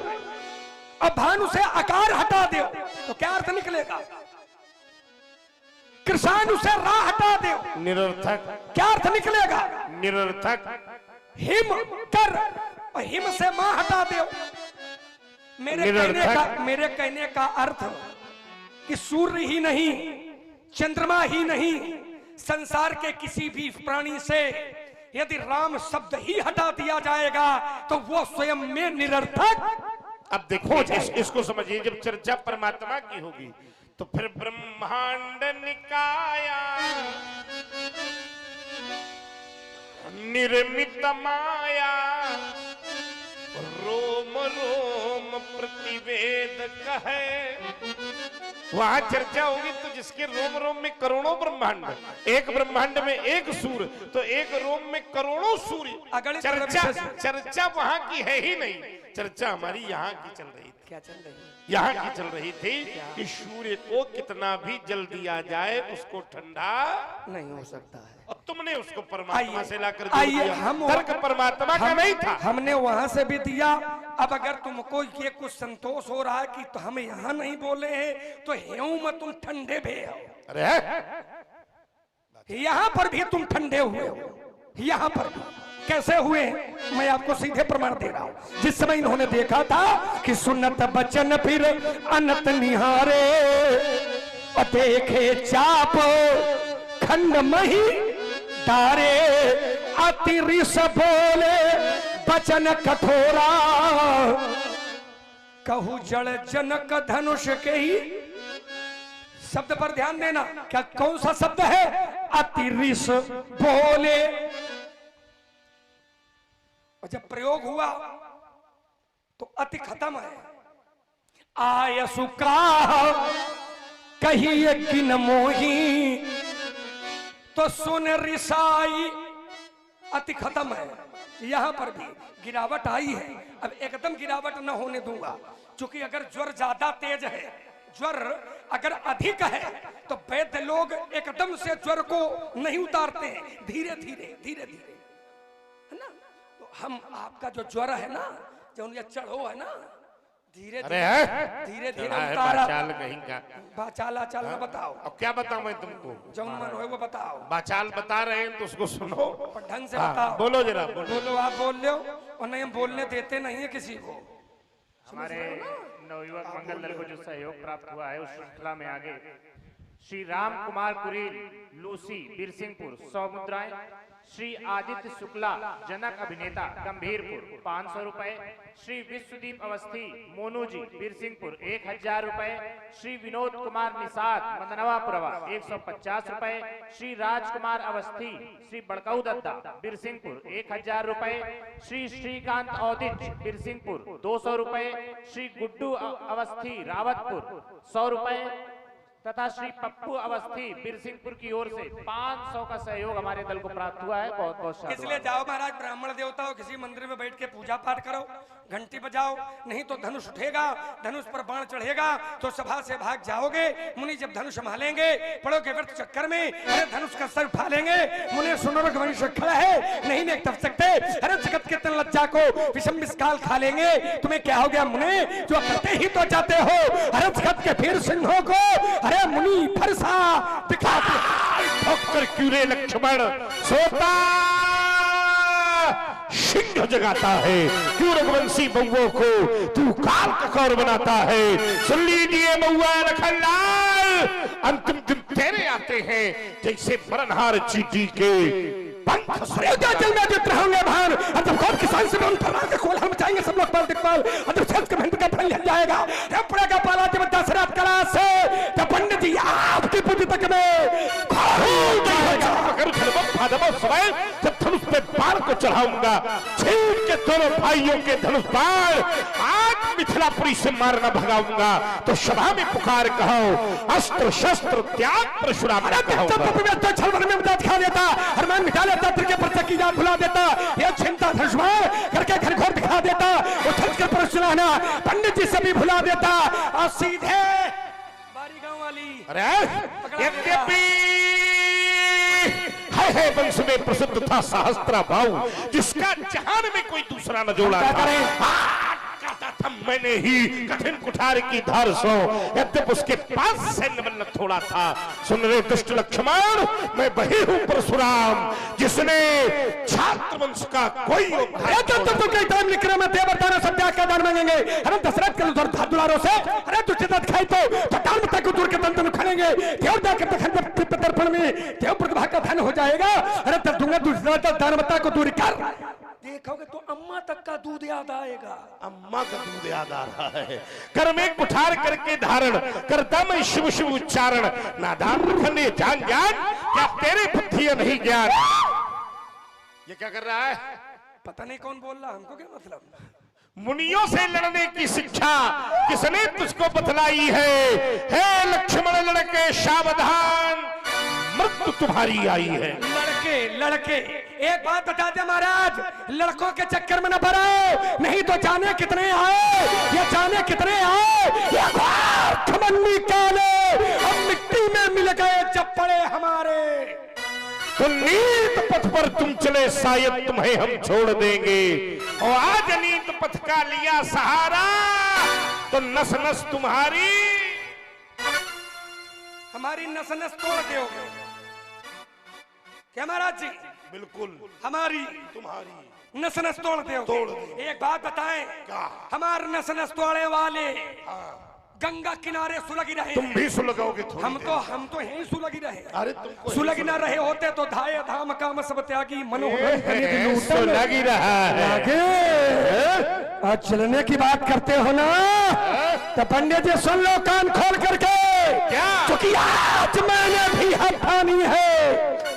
अब भानु से आकार हटा दो तो क्या अर्थ निकलेगा? कृष्णानु से रा हटा दो, निरर्थक। क्या अर्थ निकलेगा? निरर्थक। हिम कर और हिम से मां हटा दो। मेरे कहने का अर्थ कि सूर्य ही नहीं, चंद्रमा ही नहीं, संसार के किसी भी प्राणी से यदि राम शब्द ही हटा दिया जाएगा तो वो स्वयं में निरर्थक। अब देखो इसको समझिए, जब चर्चा परमात्मा की होगी तो फिर ब्रह्मांड निकाया निर्मित माया रोम रोम प्रतिवेद कहे। वहां चर्चा होगी तो जिसके रोम रोम में करोड़ों ब्रह्मांड, एक ब्रह्मांड में एक सूर्य, तो एक रोम में करोड़ों सूर्य। चर्चा वहां की है ही नहीं, चर्चा हमारी यहाँ की चल रही थी। क्या चल रही है? यहाँ की चल रही थी कि सूर्य को कितना भी जल दिया जाए उसको ठंडा नहीं हो सकता है। और तुमने उसको परमात्मा से लाकर हम तर्क परमात्मा का नहीं था। हमने वहां से भी दिया। अब अगर तुमको ये कुछ संतोष हो रहा है कि तो हम यहाँ नहीं बोले हैं तो हेऊ में तुम ठंडे भी हो। अरे यहाँ पर भी तुम ठंडे हुए हो, यहाँ पर भी कैसे हुए मैं आपको सीधे प्रमाण दे रहा हूं। जिस समय इन्होंने देखा था कि सुन्नत बचन फिर अनत निहारे और देखे चाप खंड मही तारे अति ऋष बोले बचन कठोरा कहू जड़ जनक धनुष के ही। शब्द पर ध्यान देना, क्या कौन सा शब्द है? अति ऋष बोले। और जब प्रयोग हुआ तो अति खत्म है। आयसु का कही किन मोही तो सुन रिसाई, अति खत्म है। यहां पर भी गिरावट आई है। अब एकदम गिरावट न होने दूंगा, क्योंकि अगर ज्वर ज्यादा तेज है, ज्वर अगर अधिक है तो वैद्य लोग एकदम से ज्वर को नहीं उतारते हैं, धीरे धीरे धीरे धीरे, है ना? तो हम आपका जो ज्वर है ना, जो ये चढ़ो है ना, धीरे धीरे उतारा। बाचाल चाल ना बताओ। अब क्या बताऊं मैं तुमको? जो मन हो वो बताओ। बाचाल बता रहे हैं तो उसको सुनो, ढंग से बताओ। बोलो जरा, बोलो। आप बोल लो और नहीं, हम बोलने देते नहीं है किसी को। हमारे नवयुवक मंगल दल को जो सहयोग प्राप्त हुआ है उस श्रृंखला में आगे श्री राम कुमार कुरील लूसी बीरसिंहपुर 100 मुद्राएं, श्री आदित्य शुक्ला जनक अभिनेता गंभीरपुर 500 रुपए, श्री विश्वदीप अवस्थी मोनू जी बीरसिंहपुर 1000 रुपए, श्री विनोद कुमार निषाद मदनवापुरवा 150 रुपए, श्री राजकुमार अवस्थी श्री बड़काऊ दत्ता बीरसिंहपुर 1000 रुपए, श्री श्रीकांत औदित बीरसिंहपुर 200 रुपए, श्री गुड्डू अवस्थी रावतपुर 100 रुपए, तथा श्री पप्पू अवस्थी बिरसिंहपुर की ओर से 500 का सहयोग हमारे दल को प्राप्त हुआ है। बहुत बहुत इसलिए शाबाश। जाओ महाराज, ब्राह्मण देवता हो, किसी मंदिर में बैठ के पूजा पाठ करो, घंटी बजाओ, नहीं तो धनुष उठेगा, धनुष पर बाण चढ़ेगा तो सभा से भाग जाओगे। मुनि जब धनुष संभालेंगे पड़ोगे व्रत चक्कर में, अरे धनुष का सर उठा लेंगे, मुनि सुनरक वंश खड़ा है, नहीं देख तब सकते, अरे जगत के तन लज्जा को विषम विस्काल खा लेंगे। तुम्हें क्या हो गया मुनि, जो करते ही तो जाते हो, अरे जगत के फिर सिंहों को, अरे मुनि फरसा दिखाते ठोकर क्यों रे लक्ष्मण, सोता सिंह जगाता है, क्यों रघुवंशी मऊओं को तू काल ककौर बनाता है। सुन लीजिए मऊआ लखनलाल, अंतिम दिन तेरे आते हैं जैसे मरणहार चींटी के पंख जल में जित रहोगे भान, और जब कौन किसान से हम फरमा के कोल हम चाहेंगे सब लोग पाल दिखपाल, और जब छत के महंत का फल लग जाएगा, जब पड़ेगा पाला जब दशरथ कला से, जब पंडित जी आपकी पूजी तक में जब धनुष पे बाण को चढ़ाऊंगा, छीन के दोनों भाइयों के धनुष बाण आज मिथिलापुरी से मारना भगाऊंगा, तो सभा में पुकार कहो अस्त्र शस्त्र त्याग परशुराम तो छलवर में दिखा देता, हरमान मिटा लेता, तिरके पर की जान भुला देता, ये चिंता धनुष्मान करके घर घोर दिखा देता, उछल कर परशुराना पंडित जी से भी भुला देता, और सीधे बारी गांव वाली अरे यद्यपि है वंश में प्रसिद्ध था सहस्त्रा भाऊ, जिसका जहान में कोई दूसरा न जोड़ा था। था मैंने ही कठिन कुठार की धार सो, यद्यप उसके पास सैन्य बल थोड़ा था। सुन रे दुष्ट लक्ष्मण, मैं वही हूँ परशुराम जिसने छात्र वंश का कोई टाइम लिख रहा, मैं देवर तारा सब त्याग का दान मांगेंगे, अरे दशरथ के उधर दुलारों से, अरे तुझे खाई तो टाल मत को दूर के दंतन खड़ेंगे, देव जाकर तर्पण में देव प्रतिभा का धन हो जाएगा, अरे तब दूंगा दूसरा दानवता को दूर कर, देखोगे तो अम्मा तक का दूध याद आएगा। अम्मा का दूध याद आ रहा है, कर में कुठार करके धारण करता मैं शिव शिव उच्चारण, नादान रखने जान ज्ञान, क्या तेरे बुद्धि नहीं ज्ञान। ये क्या कर रहा है, पता नहीं कौन बोल रहा, हमको क्या मतलब। मुनियों से लड़ने की शिक्षा किसने तुझको बतलाई है, हे लक्ष्मण लड़के सावधान, मृत्यु तुम्हारी आई है। लड़के एक बात बता दे महाराज, लड़कों के चक्कर में न पड़ो, नहीं तो जाने कितने आए, ये जाने कितने आए, ये घमंडी काले हम मिट्टी में मिल गए जब पड़े हमारे। तो नीत पथ पर तुम चले शायद तुम्हें हम छोड़ देंगे, और आज नीत पथ का लिया सहारा तो नस नस तुम्हारी, हमारी नस नस तोड़ दोगे क्या महाराज जी। बिल्कुल हमारी तुम्हारी नस नस तोड़ दोगे। एक बात बताएं, हमारे नस नस तोड़े वाले गंगा किनारे सुलगी रहे, तुम भी सुलगोगे थोड़ी हम तो यहीं सुलगी रहे, अरे तुमको सुलगी ना रहे होते तो धाय धाम काम सब त्यागी मनोहर सुलगी रहा है। आज चलने की बात करते हो ना, तो पंडित जी सुन लो कान खोल करके, क्या? क्योंकि आज मैंने भी हद ठानी है,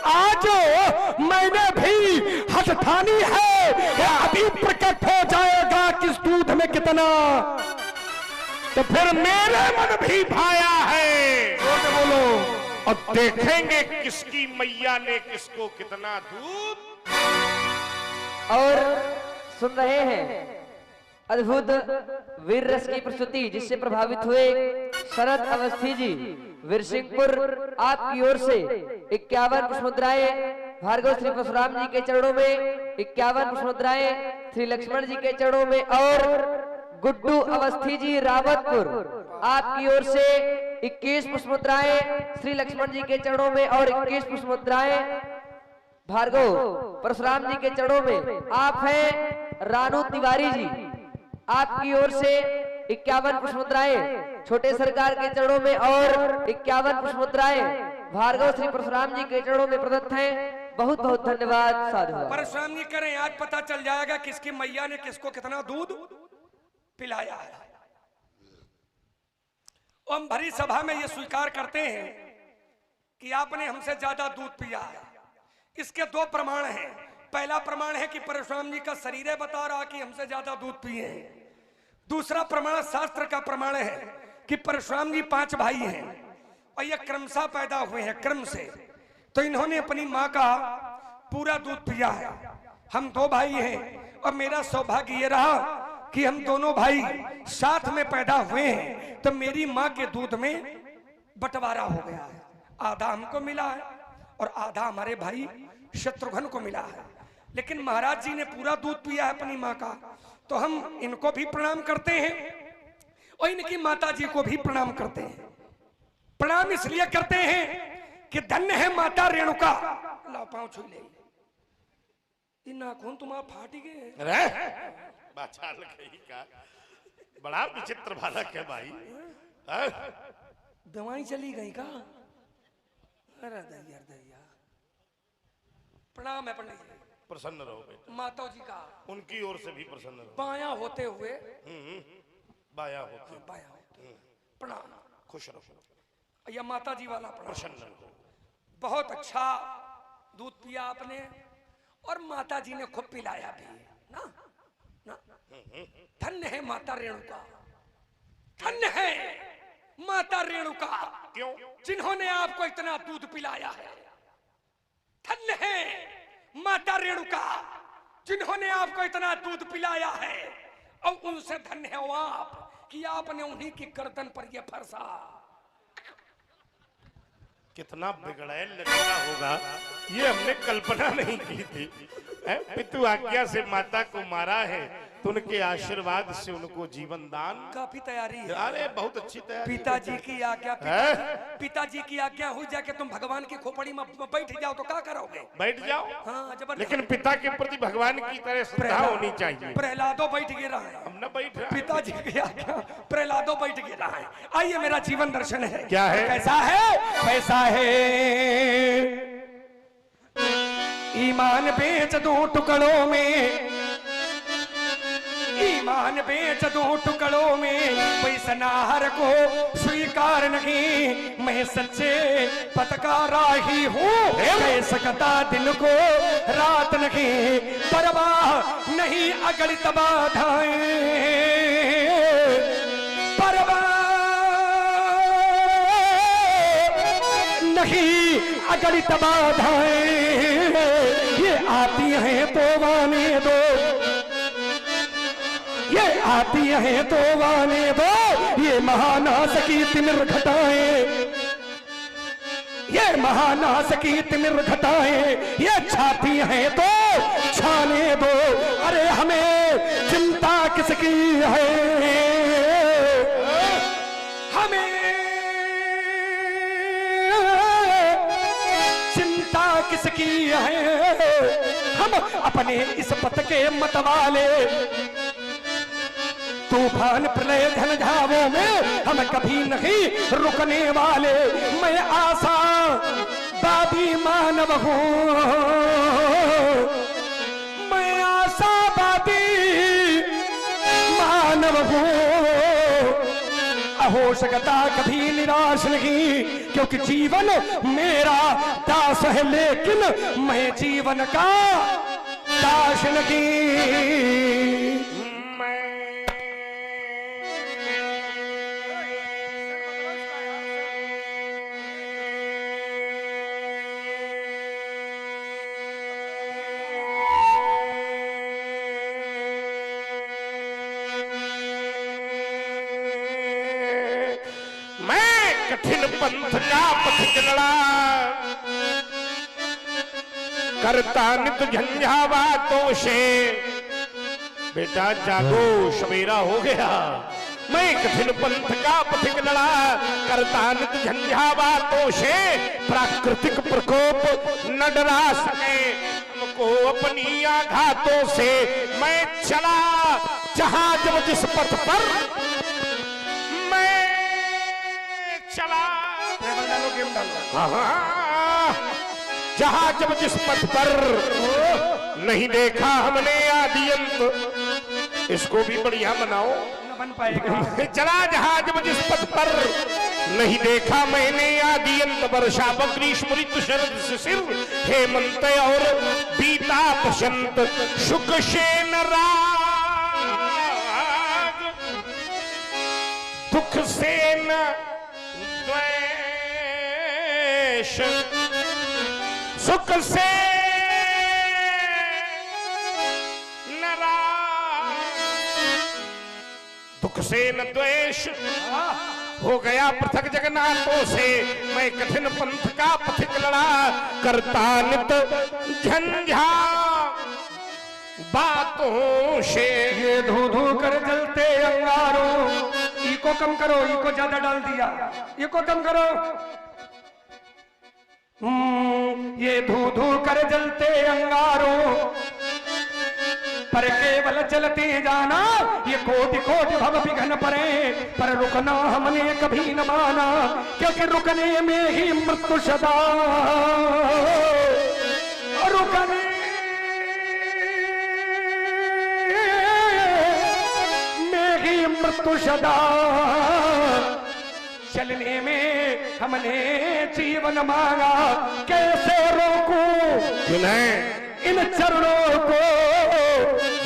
आज मैंने भी हद ठानी है, अभी प्रकट हो जाएगा किस दूध में कितना, तो फिर मेरे मन भी भाया है, बोलो, और देखेंगे किसकी मैया ने किसको कितना दूध। और सुन रहे हैं अद्भुत वीर रस की प्रस्तुति, जिससे प्रभावित हुए शरद अवस्थी जी वीरसिंहपुर, आपकी ओर से 51 पुष्पमुद्राएं भार्गव श्री परशुराम जी के चरणों में, 51 पुष्पमुद्राएं श्री लक्ष्मण जी के चरणों में, और गुड्डू अवस्थी जी रावतपुर, आपकी ओर से 21 पुष्पमुद्राएं श्री लक्ष्मण जी के चरणों में, और 21 पुष्पमुद्राएं भार्गव परशुराम जी के चरणों में। आप हैं रानू तिवारी जी, आपकी ओर से 51 पुष्पमुद्राएं छोटे सरकार के चरणों में, और 51 पुष्पमुद्राएं भार्गव श्री परशुराम जी के चरणों में प्रदत्त हैं। बहुत बहुत धन्यवाद साधु। परशुराम जी करें, आज पता चल जाएगा किसकी मैया ने किसको कितना दूध पिलाया है। हम भरी सभा में ये स्वीकार करते हैं कि आपने हमसे ज्यादा दूध पिया है। इसके दो प्रमाण हैं। पहला प्रमाण है कि परशुराम जी का शरीर बता रहा कि हमसे ज्यादा दूध पिए हैं। दूसरा प्रमाण शास्त्र का प्रमाण है कि परशुराम जी 5 भाई हैं, और ये क्रमशः पैदा हुए हैं क्रम से। तो इन्होंने अपनी माँ का पूरा दूध पिया है। हम 2 भाई हैं और मेरा सौभाग्य ये रहा कि हम दोनों भाई साथ में पैदा हुए हैं। तो मेरी माँ के दूध में बंटवारा हो गया है, आधा हमको मिला है और आधा हमारे भाई शत्रुघ्न को मिला है। लेकिन महाराज जी ने पूरा दूध पिया है अपनी माँ का, तो हम इनको भी प्रणाम करते हैं और इनकी माता जी को भी प्रणाम करते हैं। प्रणाम इसलिए करते हैं कि धन्य है माता रेणुका। लाओ पांव छू ले, इन नाखून तुम्हारा फाट गए। बाचाल कहीं का बड़ा विचित्र बालक है भाई। दवाई चली गई का? अरे दैया दैया। प्रणाम है पंडित जी। प्रसन्न रहो बेटा। माता जी का उनकी ओर से भी प्रसन्न रहो। बाया होते हुए बाया होते बाया होते प्रणाम। खुश रहो। या माता जी वाला प्रणाम। प्रसन्न रहो। बहुत अच्छा दूध पिया आपने और माता जी ने खूब पिलाया भी ना ना। धन्य है माता रेणुका, धन्य है माता रेणुका। क्यों? जिन्होंने आपको इतना दूध पिलाया है। धन्य है माता रेणुका, जिन्होंने आपको इतना दूध पिलाया है। और उनसे धन्य है आप कि आपने उन्हीं की गर्दन पर यह फरसा। कितना बिगड़ैल लड़का होगा, ये हमने कल्पना नहीं की थी। पितु आज्ञा से माता को मारा है तो उनके आशीर्वाद से उनको जीवन दान। काफी तैयारी है। अरे बहुत अच्छी तैयारी। पिताजी की आज्ञा, पिताजी की आज्ञा हुई जाके तुम भगवान की खोपड़ी में बैठ जाओ तो क्या करोगे? बैठ जाओ। हाँ जबरदस्त। लेकिन पिता के प्रति भगवान की तरह श्रद्धा होनी चाहिए। प्रहलादो बैठ गिरा है। हम न बैठ रहे। पिताजी की आज्ञा, प्रहलादो बैठ गिरा है। आइए मेरा जीवन दर्शन है। क्या है? कैसा है? पैसा है ईमान बेच दो टुकड़ों में, ईमान बेच दो टुकड़ों में, पैसा नाहर को स्वीकार नहीं। मैं सच्चे पतकारा ही हूँ, कह सकता दिन को रात नहीं। परवाह नहीं अगणित बाधाएं, परवाह नहीं अगणित बाधाएं। ये आती हैं तो वाने दो, ये आती हैं तो वाने दो। ये महानास की तिमिर घटाएं, ये महानास की तिमिर घटाएं। ये छाती हैं तो छाने दो। अरे हमें चिंता किसकी है, हमें चिंता किसकी है। हम अपने इस पथ के मतवाले, तूफान प्रलय झंझावों में हम कभी नहीं रुकने वाले। मैं आशा बादी मानव हूँ, मैं आशावादी मानव हूँ। हो सकता कभी निराश नहीं, क्योंकि जीवन मेरा दास है, लेकिन मैं जीवन का दास नहीं। कठिन पंथ का पथिक लड़ा, करता नित झंझावातों से। बेटा जागो सवेरा हो गया। मैं कठिन पंथ का पथिक लड़ा, करता नित झंझावातों से। प्राकृतिक प्रकोप न डरा सके हमको अपनी आघातों से। मैं चला जहां जब जिस पथ पर चला, जहां जब जिस पथ पर नहीं देखा हमने आदि अंत। इसको भी बढ़िया बनाओ, न बन पाएगा। चला जहां जब जिस पथ पर नहीं देखा मैंने आदि अंत। वर्षा ग्रीष्म ऋतु शरद शिशिर हेमंत और बीता बसंत। शुक शेन राग दुख सेन द्वेष सुख से दुख से न द्वेष हो गया पृथक जगन्नाथों से। मैं कठिन पंथ का पथिक लड़ा करता नित झंझा बातों से। ये धू धू कर जलते अंगारों, इको कम करो, इको ज्यादा डाल दिया, इको कम करो। ये धू धू कर जलते अंगारों पर केवल चलते जाना, ये कोटि कोटि भव विघ्न परे, पर रुकना हमने कभी न माना, क्योंकि रुकने में ही मृत्यु सदा, रुकने में ही मृत्यु सदा, चलने में हमने जीवन मांगा, कैसे रोकूं इन चरणों को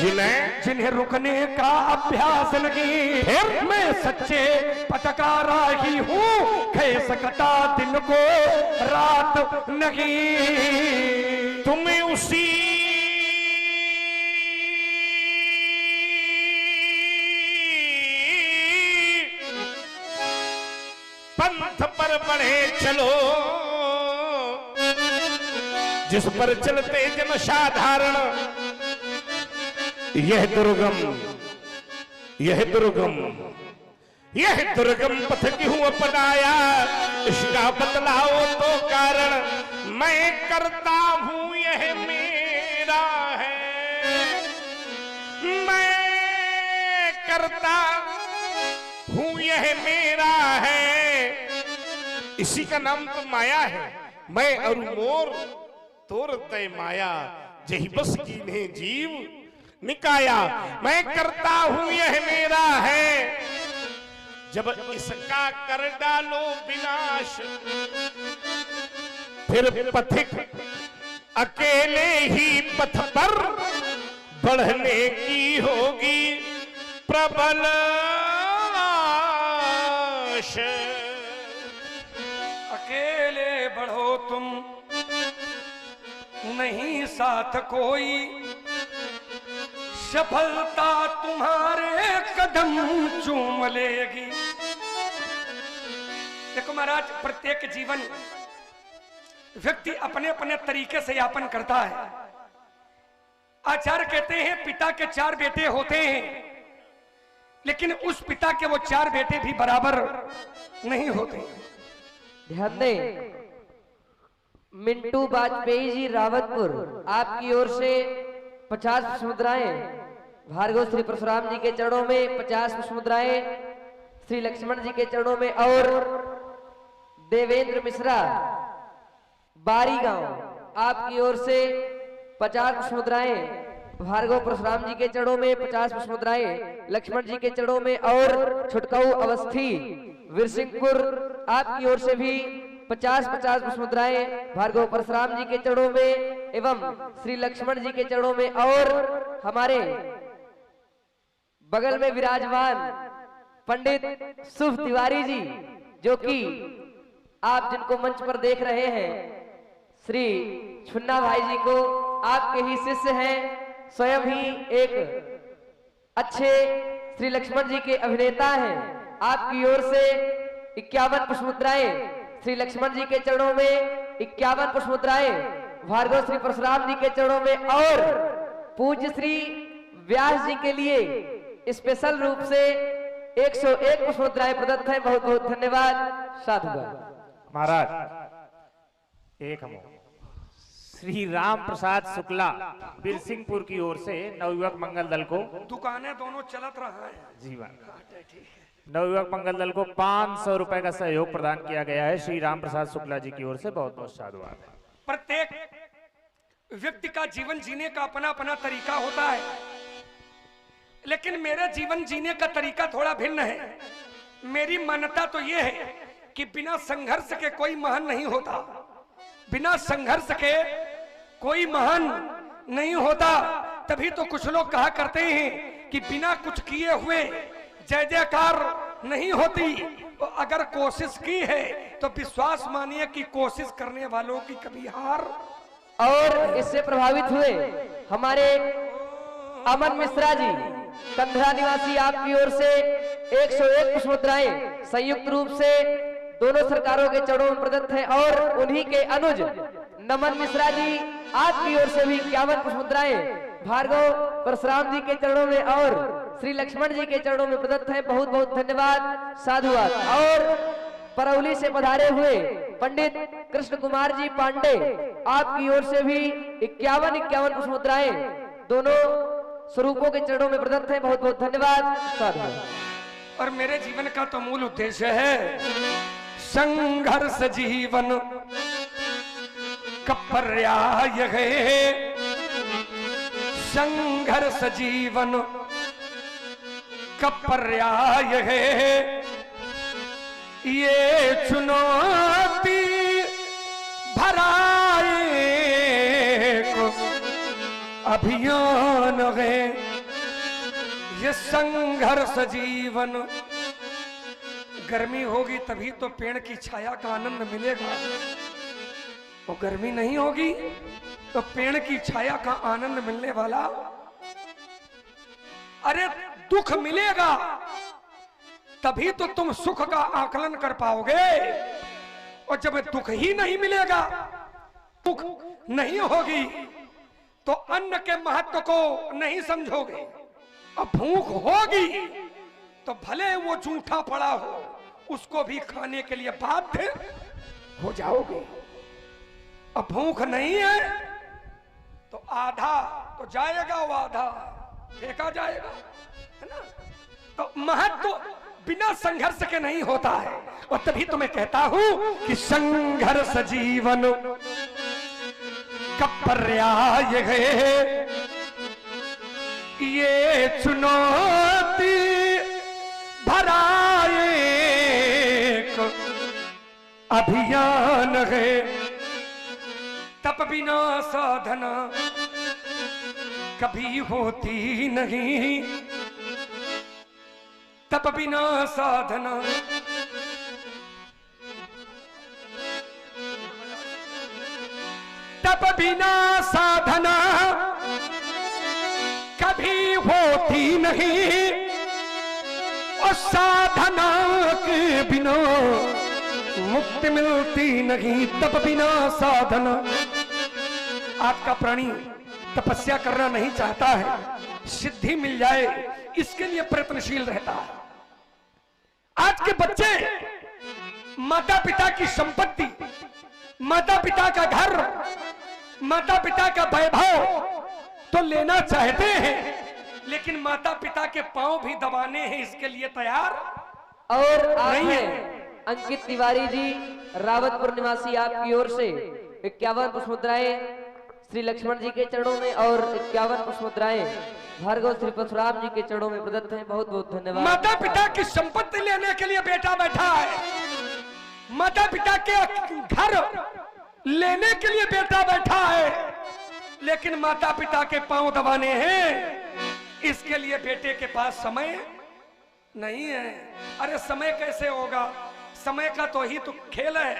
जिन्हें रुकने का अभ्यास नहीं। फिर मैं सच्चे पटकारा ही हूँ, खे सकता दिन को रात नहीं। तुम्हें उसी पंथ पर बढ़े चलो जिस पर चलते जन साधारण। यह दुर्गम पथ क्यों अपनाया, इसका बतलाओ तो कारण। मैं करता हूं यह मेरा है, मैं करता हूं यह मेरा है, इसी का नाम तो माया है। मैं और मोर तोर तय माया, जही बस की ने जीव निकाया। मैं करता हूं यह मेरा है, जब इसका कर डालो विनाश, फिर पथिक अकेले ही पथ पर बढ़ने की होगी प्रबल आश। अकेले बढ़ो तुम, नहीं साथ कोई, सफलता तुम्हारे कदम चूम लेगी। देखो महाराज, प्रत्येक जीवन व्यक्ति अपने अपने तरीके से यापन करता है। आचार्य कहते हैं पिता के 4 बेटे होते हैं, लेकिन उस पिता के वो 4 बेटे भी बराबर नहीं होते। ध्यान दें, मिंटू वाजपेयी जी रावतपुर, आपकी ओर से 50 पुष्प मुद्राएं, भार्गव श्री परशुराम जी के चरणों में 50 पुष्प मुद्राएं, श्री लक्ष्मण जी के चरणों में, और देवेंद्र मिश्रा बारी गांव, आपकी ओर से 50 पुष्प मुद्राएं, भार्गव परशुराम जी के चरणों में 50 पुष्प मुद्राएं, लक्ष्मण जी के चरणों में, और छुटकाऊ अवस्थी विरसिंहपुर, आपकी ओर से भी 50-50 पुष्प मुद्राएं, भार्गव परशुराम जी के चरणों में एवं श्री लक्ष्मण जी के चरणों में, और हमारे बगल में विराजमान पंडित शुभ तिवारी जी, जो कि आप जिनको मंच पर देख रहे हैं, श्री छुन्ना भाई जी को आपके ही शिष्य हैं, स्वयं ही एक अच्छे श्री लक्ष्मण जी के अभिनेता हैं। आपकी ओर से 51 पुष्प मुद्राएं, श्री लक्ष्मण जी के चरणों में 51 पुष्प मुद्राएं, भार्गव श्री परशुराम जी के चरणों में, और पूज्य श्री व्यास जी के लिए स्पेशल रूप से 101 पुष्प मुद्राएं प्रदत्त हैं। बहुत बहुत धन्यवाद, साधुवाद। महाराज एक हम श्री राम प्रसाद शुक्ला बिरसिंहपुर की ओर से नवयुवक मंगल दल को, दुकानें दोनों चलत रहा है जीवन, नवयुवक मंगल दल को 500 रुपए का सहयोग प्रदान किया गया है। श्री राम प्रसाद शुक्ला जी की ओर से बहुत बहुत साधुवाद। प्रत्येक व्यक्ति का जीवन जीने का अपना अपना तरीका होता है, लेकिन मेरा जीवन जीने का तरीका थोड़ा भिन्न है। मेरी मान्यता तो यह है कि बिना संघर्ष के कोई महान नहीं होता, बिना संघर्ष के कोई महान नहीं होता। तभी तो कुछ लोग कहा करते हैं कि बिना कुछ किए हुए जय जयकार नहीं होती, तो अगर कोशिश की है तो विश्वास मानिए कि कोशिश करने वालों की कभी हार। और इससे प्रभावित हुए हमारे अमन मिश्रा जी कंधरा निवासी, आपकी ओर से 101 पुष्प मुद्राएं संयुक्त रूप से दोनों सरकारों के चरणों में प्रदत्त है। और उन्हीं के अनुज नमन मिश्रा जी, आपकी ओर से भी 51 पुष्प मुद्राएं भार्गव परशुराम जी के चरणों में और श्री लक्ष्मण जी के चरणों में प्रदत्त है। बहुत बहुत धन्यवाद, साधुवाद। और परौली से पधारे हुए पंडित कृष्ण कुमार जी पांडे, आपकी ओर से भी 51 पुष्प मुद्राएं दोनों स्वरूपों के चरणों में प्रदत्त है। बहुत बहुत धन्यवाद, साधुवाद। और मेरे जीवन का तो मूल उद्देश्य है संघर्ष जीवन का पर्याय है, संघर्ष जीवन का पर्याय है। ये चुनौती भरा एक अभियान है, ये संघर्ष जीवन। गर्मी होगी तभी तो पेड़ की छाया का आनंद मिलेगा, और गर्मी नहीं होगी तो पेड़ की छाया का आनंद मिलने वाला। अरे दुख मिलेगा तभी तो तुम सुख का आकलन कर पाओगे, और जब दुख ही नहीं मिलेगा, दुख नहीं होगी, तो अन्न के महत्व को नहीं समझोगे। अब भूख होगी तो भले वो जूठा पड़ा हो, उसको भी खाने के लिए बाध्य हो जाओगे। अब भूख नहीं है तो आधा तो जाएगा, वो आधा फेंका जाएगा, है ना। तो महत्व बिना संघर्ष के नहीं होता है, और तभी तो मैं कहता हूं कि संघर्ष जीवन का पर्याय है, ये चुनौती भरा एक अभियान है। तप बिना साधना कभी होती नहीं, तप बिना साधना तप बिना साधना कभी होती नहीं, और साधना के बिना मुक्ति मिलती नहीं। तप बिना साधना, आपका प्राणी तपस्या करना नहीं चाहता है, सिद्धि मिल जाए इसके लिए प्रयत्नशील रहता है। आज के बच्चे माता पिता की संपत्ति, माता पिता का घर, माता पिता का वैभव तो लेना चाहते हैं, लेकिन माता पिता के पांव भी दबाने हैं इसके लिए तैयार और नहीं है। अंकित तिवारी जी रावतपुर निवासी, आपकी ओर से 51 पुष्प मुद्राएं श्री लक्ष्मण जी के चरणों में और 51 पुष्प मुद्राएं भार्गव श्री परशुराम जी के चरणों में प्रदत्त हैं। बहुत बहुत धन्यवाद। माता पिता की संपत्ति लेने के लिए बेटा बैठा है, माता पिता के घर लेने के लिए बेटा बैठा है, लेकिन माता पिता के पांव दबाने हैं इसके लिए बेटे के पास समय नहीं है। अरे समय कैसे होगा, समय का तो ही तो खेल है।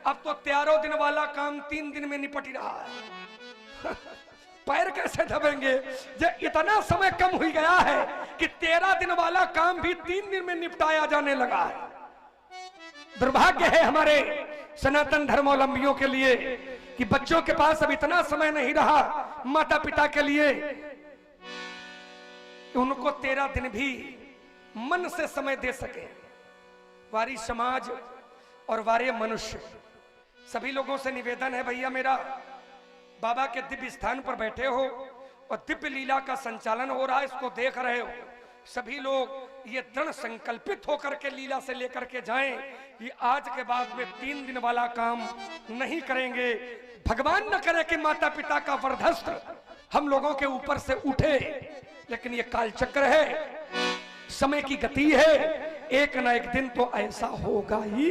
अब तो 13 दिन वाला काम 3 दिन में निपट रहा है। पैर कैसे दबेंगे, जब इतना समय कम हो गया है कि 13 दिन वाला काम भी 3 दिन में निपटाया जाने लगा है। दुर्भाग्य है हमारे सनातन धर्मावलंबियों के लिए कि बच्चों के पास अब इतना समय नहीं रहा माता पिता के लिए कि उनको 13 दिन भी मन से समय दे सके। वारी समाज और वारे मनुष्य सभी लोगों से निवेदन है, भैया मेरा बाबा के दिव्य स्थान पर बैठे हो और दिव्य लीला का संचालन हो रहा है, इसको देख रहे हो। सभी लोग ये दृढ़ संकल्पित होकर के लीला से लेकर के जाएं कि आज के बाद में 3 दिन वाला काम नहीं करेंगे। भगवान न करे कि माता पिता का वरदस्त्र हम लोगों के ऊपर से उठे, लेकिन ये कालचक्र है, समय की गति है, एक न एक दिन तो ऐसा होगा ही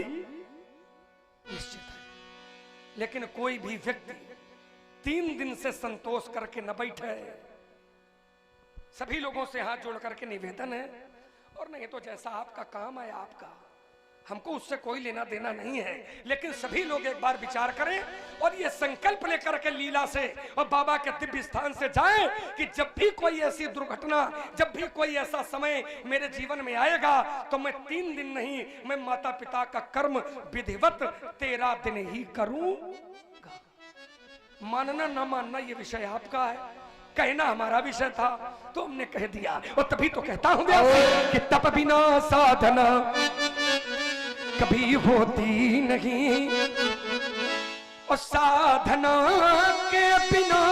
निश्चित है। लेकिन कोई भी व्यक्ति 3 दिन से संतोष करके न बैठे। सभी लोगों से हाथ जोड़ करके निवेदन है, और नहीं तो जैसा आपका काम है आपका, हमको उससे कोई लेना देना नहीं है, लेकिन सभी लोग एक बार विचार करें और ये संकल्प लेकर के लीला से और बाबा के दिव्य स्थान से जाएं कि जब भी कोई ऐसी दुर्घटना, जब भी कोई ऐसा समय मेरे जीवन में आएगा तो मैं 3 दिन नहीं, मैं माता पिता का कर्म विधिवत 13 दिन ही करूंगा। मानना ना मानना ये विषय आपका है, कहना हमारा विषय था तो हमने कह दिया। और तभी तो कहता हूं कि तप बिना साधना कभी होती नहीं, और साधना के बिना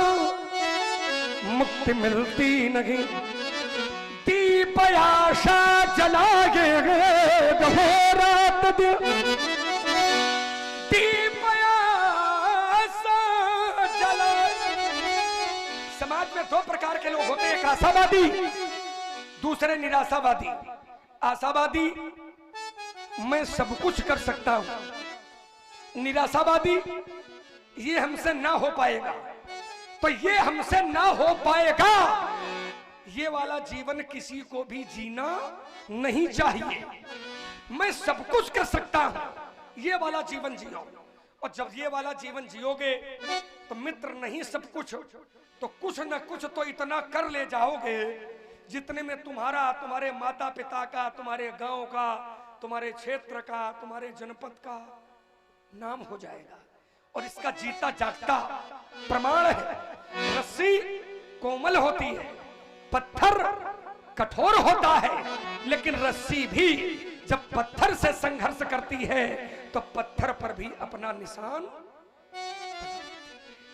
मुक्ति मिलती नहीं। दीप आशा जलाए रात दिन, दीप आशा जलाए। समाज में 2 प्रकार के लोग होते हैं, एक आशावादी, दूसरे निराशावादी। आशावादी मैं सब कुछ कर सकता हूं, निराशावादी ये हमसे ना हो पाएगा। तो ये हमसे ना हो पाएगा, ये वाला जीवन किसी को भी जीना नहीं चाहिए। मैं सब कुछ कर सकता हूं, ये वाला जीवन जियो। और जब ये वाला जीवन जियोगे तो मित्र नहीं सब कुछ, तो कुछ न कुछ तो इतना कर ले जाओगे जितने में तुम्हारा, तुम्हारे माता पिता का, तुम्हारे गांव का, तुम्हारे क्षेत्र का, तुम्हारे जनपद का नाम हो जाएगा। और इसका जीता जागता प्रमाण है। रस्सी कोमल होती है, पत्थर कठोर होता है, लेकिन रस्सी भी जब पत्थर से संघर्ष करती है तो पत्थर पर भी अपना निशान।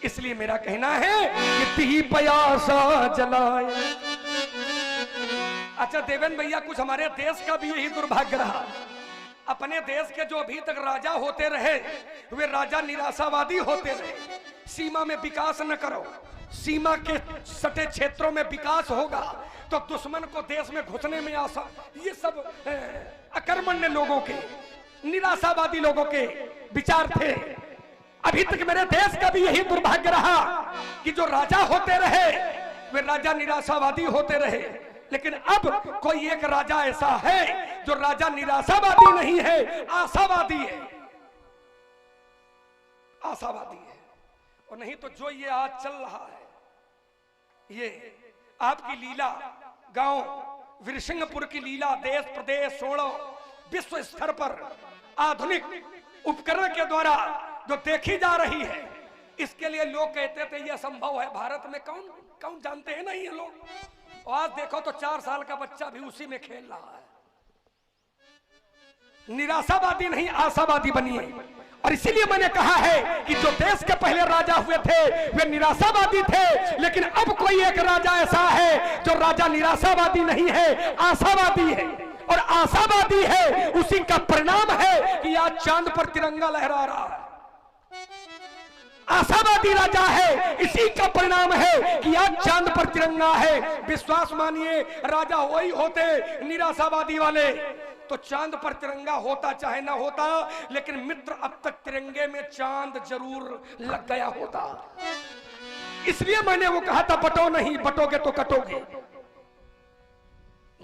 इसलिए मेरा कहना है कि दीप आशा जलाए। अच्छा देवेंद्र भैया, कुछ हमारे देश का भी यही दुर्भाग्य रहा। अपने देश के जो अभी तक राजा होते रहे वे राजा निराशावादी होते रहे। सीमा में विकास न करो, सीमा के सटे क्षेत्रों में विकास होगा तो दुश्मन को देश में घुसने में आसा। ये सब अकर्मण्य लोगों के, निराशावादी लोगों के विचार थे। अभी तक मेरे देश का भी यही दुर्भाग्य रहा कि जो राजा होते रहे वे राजा निराशावादी होते रहे। लेकिन अब कोई एक राजा ऐसा है जो राजा निराशावादी नहीं है, आशावादी है, आशावादी है। और नहीं तो जो ये आज चल रहा है, ये आपकी लीला, गांव वीरसिंहपुर की लीला देश प्रदेश छोड़ो विश्व स्तर पर आधुनिक उपकरण के द्वारा जो देखी जा रही है, इसके लिए लोग कहते थे यह संभव है। भारत में कौन कौन जानते हैं नहीं ये लोग। और आज देखो तो 4 साल का बच्चा भी उसी में खेल रहा है। निराशावादी नहीं, आशावादी बनिए। और इसीलिए मैंने कहा है कि जो देश के पहले राजा हुए थे वे निराशावादी थे, लेकिन अब कोई एक राजा ऐसा है जो राजा निराशावादी नहीं है, आशावादी है। और आशावादी है, उसी का परिणाम है कि आज चांद पर तिरंगा लहरा रहा है। आशावादी राजा है, इसी का परिणाम है कि आज चांद पर तिरंगा है। विश्वास मानिए, राजा वही होते निराशावादी वाले तो चांद पर तिरंगा होता चाहे ना होता, लेकिन मित्र अब तक तिरंगे में चांद जरूर लग गया होता। इसलिए मैंने वो कहा था, बटो नहीं, बटोगे तो कटोगे।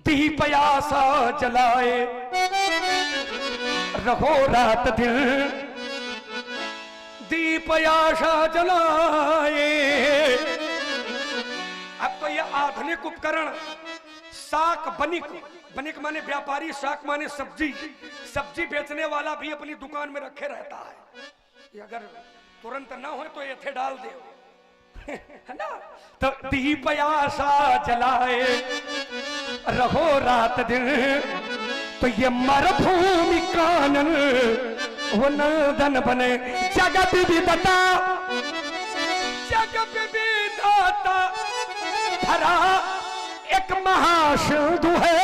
दीप आशा जलाए रहो रात दिन, दीप आशा जलाए। अब तो ये आधुनिक उपकरण साक बनिक, बनिक माने व्यापारी, साक माने सब्जी, सब्जी बेचने वाला भी अपनी दुकान में रखे रहता है। ये अगर तुरंत ना हो तो ये थे डाल दे है ना। तो दीप आशा जलाए रहो रात दिन, तो ये मरुभूमि कानन वो नंदन बने। जगत विविधता, जगत विविधता भरा एक महासिंधु है।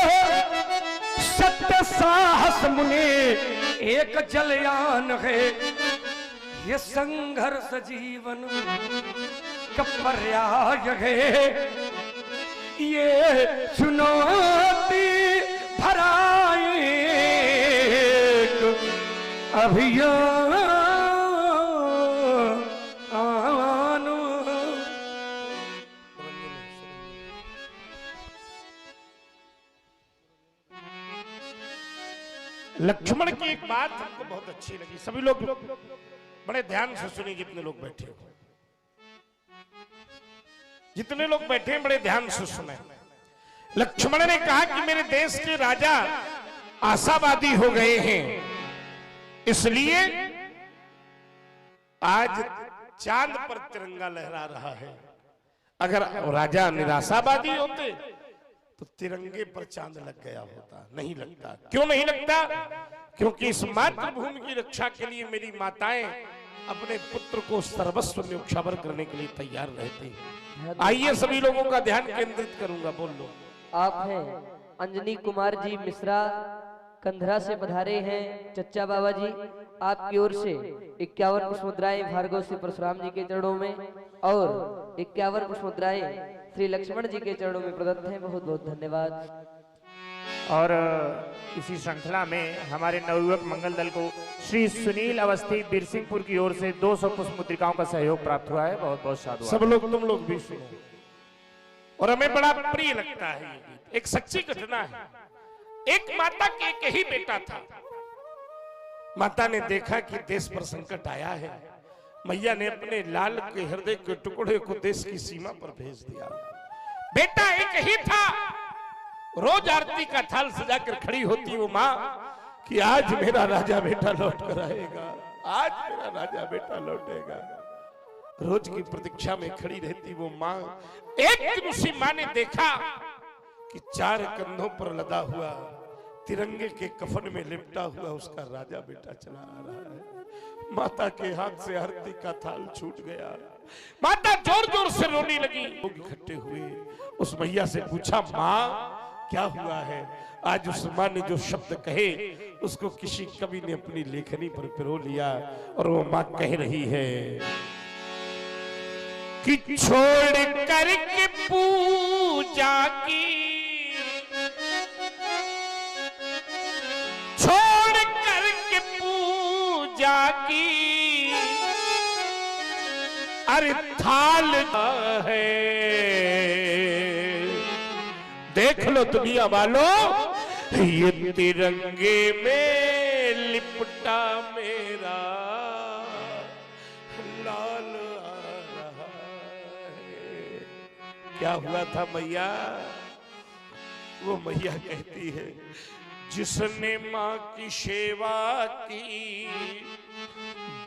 सत्य साहस मुनि एक जलयान है। ये संघर्ष जीवन का पर्याय है। ये चुनौती भरा एक अभियान। लक्ष्मण की एक बात हमको बहुत अच्छी लगी, सभी लोग बड़े ध्यान से सुनिए, जितने लोग बैठे हो, जितने लोग बैठे हैं बड़े ध्यान से सुने। लक्ष्मण ने कहा कि मेरे देश के राजा आशावादी हो गए हैं, इसलिए आज चांद पर तिरंगा लहरा रहा है। अगर राजा निराशावादी होते तो तिरंगे पर चांद लग गया होता, नहीं लगता। क्यों नहीं लगता? क्योंकि इस मातृभूमि की रक्षा के लिए मेरी माताएं अपने पुत्र को सर्वस्व न्योछावर करने के लिए तैयार रहती हैं। आइए सभी लोगों का ध्यान केंद्रित करूंगा, बोल लो। आप हैं अंजनी कुमार जी मिश्रा, कंधरा से पधारे हैं चच्चा बाबा जी। आपकी ओर से 51 पुष्प मुद्राएं भार्गव श्री परशुराम जी के चरणों में और 51 पुष्प मुद्राएं श्री लक्ष्मण जी के चरणों में प्रदत्त हैं। बहुत बहुत धन्यवाद। और इसी श्रृंखला में हमारे नवयुवक मंगल दल को श्री सुनील अवस्थी बिरसिंहपुर की ओर से 200 पुष्प मुद्रिकाओं का सहयोग प्राप्त हुआ है। बहुत बहुत साधुवाद। सब लोग, तुम लोग भी सुनो, और हमें बड़ा प्रिय लगता है ये गीत। एक सच्ची घटना है। एक माता के एक ही बेटा था। माता ने देखा कि देश पर संकट आया है, मैया ने अपने लाल के हृदय के टुकड़े को देश की सीमा पर भेज दिया। बेटा एक ही था। रोज आरती का थाल सजाकर खड़ी होती वो माँ कि आज मेरा राजा बेटा लौट कर आएगा, आज मेरा राजा बेटा लौटेगा। रोज की प्रतीक्षा में खड़ी रहती वो माँ। एक दिन उसी माँ ने देखा कि 4 कंधों पर लदा हुआ तिरंगे के कफन में लिपटा हुआ उसका राजा बेटा चला आ रहा है। माता के हाथ से आरती का थाल छूट गया। माता जोर जोर से रोने लगी। लोग इकट्ठे हुए, उस मैया से पूछा, माँ क्या हुआ है? आज उस माँ ने जो शब्द कहे उसको किसी कवि ने अपनी लेखनी पर पिरो लिया, और वो माँ कह रही है कि छोड़ करके पूजा की, छोड़ करके पूजा की, अरे थाल है। देख लो दुनिया वालों, ये तिरंगे में लिपटा मेरा लाल आ रहा है। क्या हुआ था मैया? वो मैया कहती है, जिसने माँ की सेवा की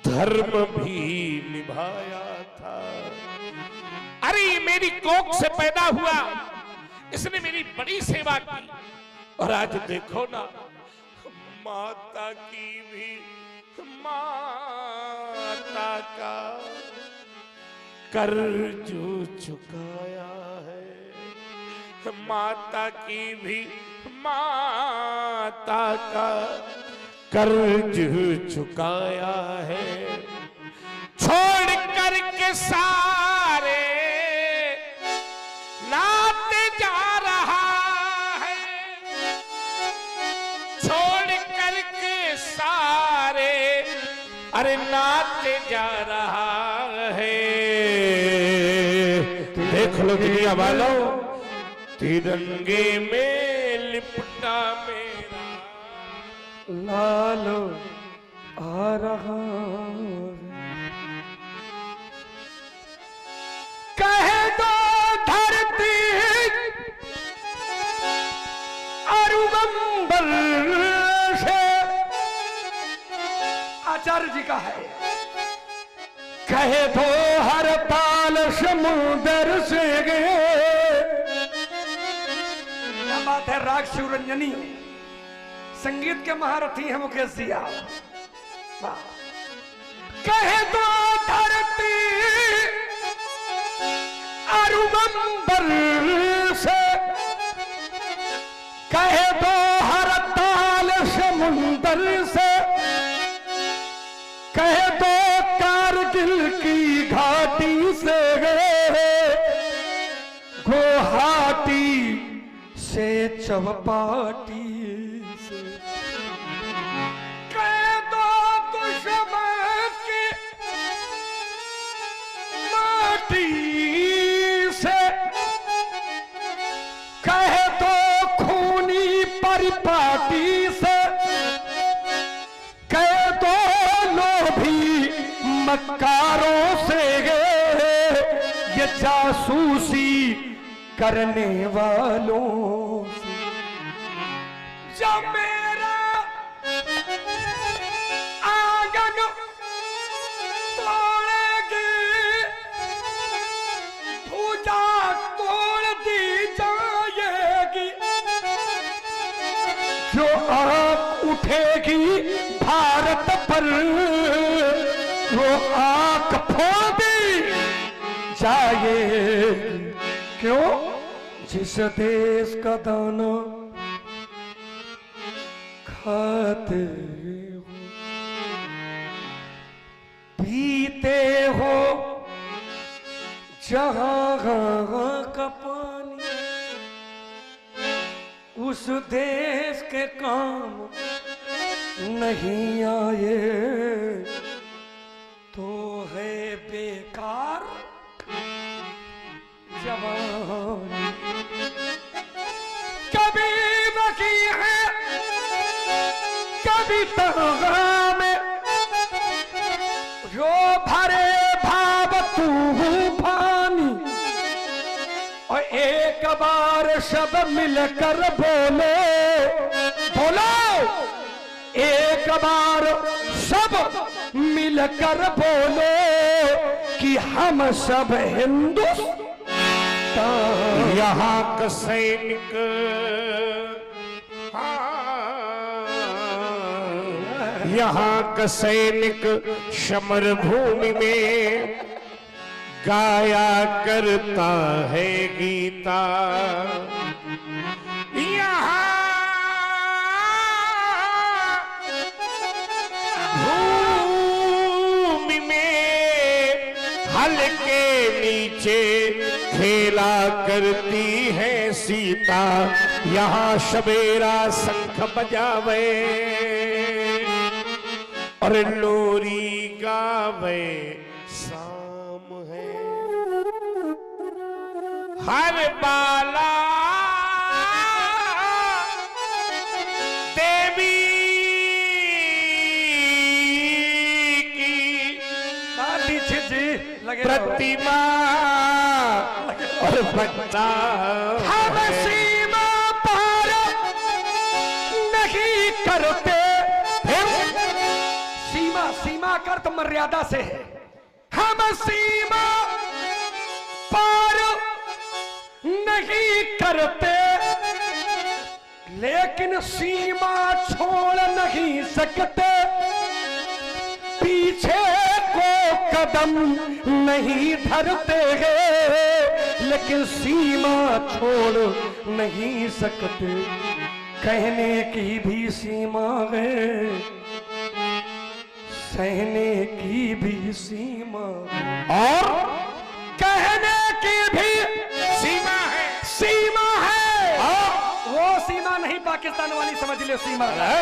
धर्म भी निभाया था। अरे ये मेरी कोख से पैदा हुआ, इसने मेरी बड़ी सेवा की, और आज देखो ना माता की भी माता का कर्ज चुकाया है। माता की भी माता का कर्ज चुकाया है। छोड़ करके सारे नाते जा रहा है, छोड़ करके सारे अरे नाते जा रहा है। देख लो दुनिया वालों, तिरंगे में लिपटा मेरा लाल आ रहा। कहे दो धरती अरुगंबल से, आचार्य जी का है, कहे दो हर ताल समुद्र से गए। क्या बात है, राग शिवरंजनी, संगीत के महारथी हैं मुकेश जी आप। कहे दो धरती अरुगंबल से, कहे दो हर ताल समुंदर से, कहे दो कारगिल की घाटी से गए, गुवाहाटी से चौपाटी से, कहे दो दुश्मन की माटी से, कहे दो खूनी परिपाटी से, मक्कारों से ये जासूसी करने वालों से। जब मेरा आंगन तोड़ेगी पूजा तोड़ दी जाएगी, जो आंख उठेगी भारत पर वो आंख फोड़ दी जाएगी। क्यों? जिस देश का दाना खाते हो पीते हो जहां का पानी, उस देश के काम नहीं आए तो है बेकार जवान। कभी बकी है कभी तगा में, जो भरे भाव तूफानी, और एक बार सब मिलकर बोलो बोलो, एक बार सब मिलकर बोलो कि हम सब हिंदुस्तान। यहाँ का सैनिक यहाँ का सैनिक समर भूमि में गाया करता है गीता। यहाँ भूमि में हल के नीचे खेला करती है सीता। यहाँ सवेरा शंख बजावे और लोरी गावे शाम है। हर बाला देवी की प्रतिमा और बच्चा हम सीमा पार नहीं करते। सीमा सीमा का अर्थ मर्यादा से है। हम सीमा पार नहीं करते, लेकिन सीमा छोड़ नहीं सकते। पीछे को कदम नहीं धरते हैं, लेकिन सीमा छोड़ नहीं सकते। कहने की भी सीमा है, सहने की भी सीमा, और कहने की भी सीमा है। सीमा है, वो सीमा नहीं पाकिस्तान वाली समझ ले सीमा है।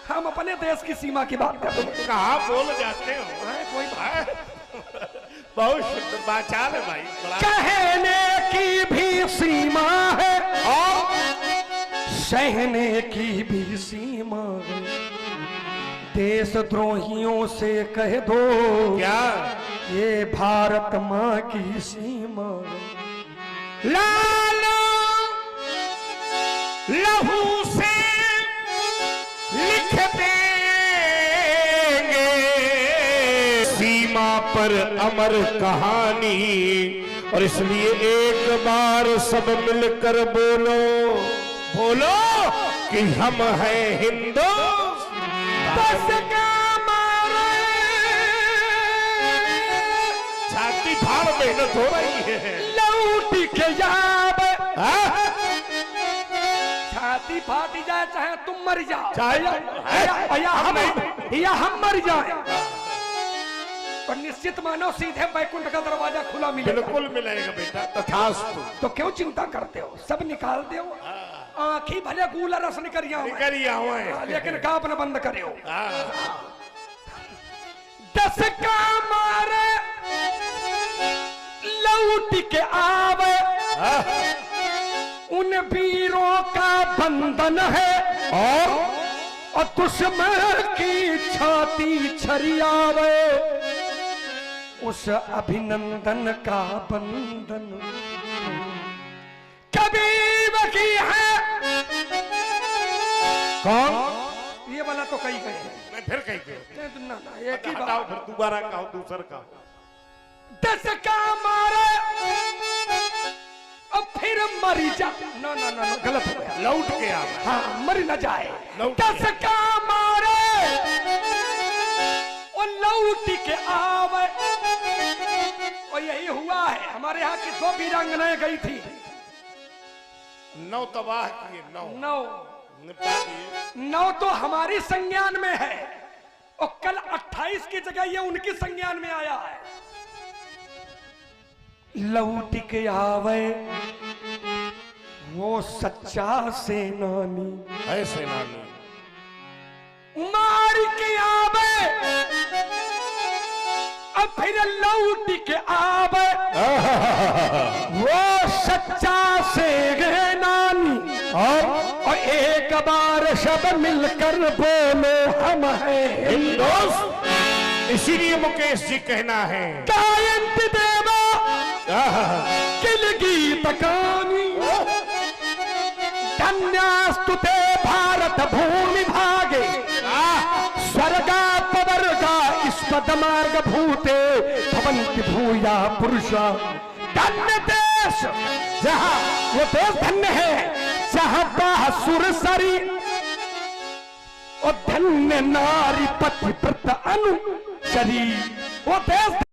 हम अपने देश की सीमा की बात करते हैं। कहाँ बोल जाते हो? कोई बात बहुत सुंदर बाचाल है भाई। कहने की भी सीमा है और सहने की भी सीमा है। देशद्रोहियों से कह दो क्या ये भारत माँ की सीमा है। लाल लहू से लिख देंगे सीमा पर अमर कहानी। और इसलिए एक बार सब मिलकर बोलो बोलो कि हम हैं हिंदू। बस का मारे छाती फाड़ मेहनत हो रही है। लौट के जावे, हाँ? छाती फाटी जाए चाहे तुम मर जाओ, चाहे या हम मर जाए, पर निश्चित मानो सीधे बैकुंठ का दरवाजा खुला मिलेगा। बिल्कुल मिलेगा बेटा, तथास्तु। तो क्यों चिंता करते हो? सब निकाल दो। आंखी भले गूला रस निकरिया लेकिन काप न बंद करियो। 10 का मारे लौट के आवे, उन वीरों का बंधन है और दुश्मन की छाती छरियावे, उस अभिनंदन का बंधन कभी बकी है। कौन? ये वाला तो कही गए मैं फिर कही गए, ना एक ही हटाओ बात। फिर दोबारा कहो, दूसर का 10 का मारे और फिर मरी जा। ना ना ना ना, गलत हो गया। लौट के आ। हाँ, मर न जाए। लौट 10 का मारे और लौट के आवे। और यही हुआ है, हमारे यहाँ की 2 वीरांगनाएं गई थी। 9 तबाह किए, 9 निपटा दिए। 9 तो हमारी संज्ञान में है और कल 28 की जगह ये उनकी संज्ञान में आया है। लौट के आवे वो सच्चा सेनानी, है सेनानी। मार के आवे और फिर लौट के आवे वो सच्चा सेनानी। और एक बार सब मिलकर बोले हम हैं दोस्त। इसीलिए मुकेश जी कहना है, गायंत देवा किल गीत गानी, धन्यास्तुते भारत भूमि भागे, स्वर्गा पवर्गा इस्पद मार्ग भूते भवन्ति भूया पुरुषा। धन्य देश जहाँ, वो देश धन्य है जहाँ बासुर सरी, और धन्य नारी पतिव्रत अनुचरी। वो देश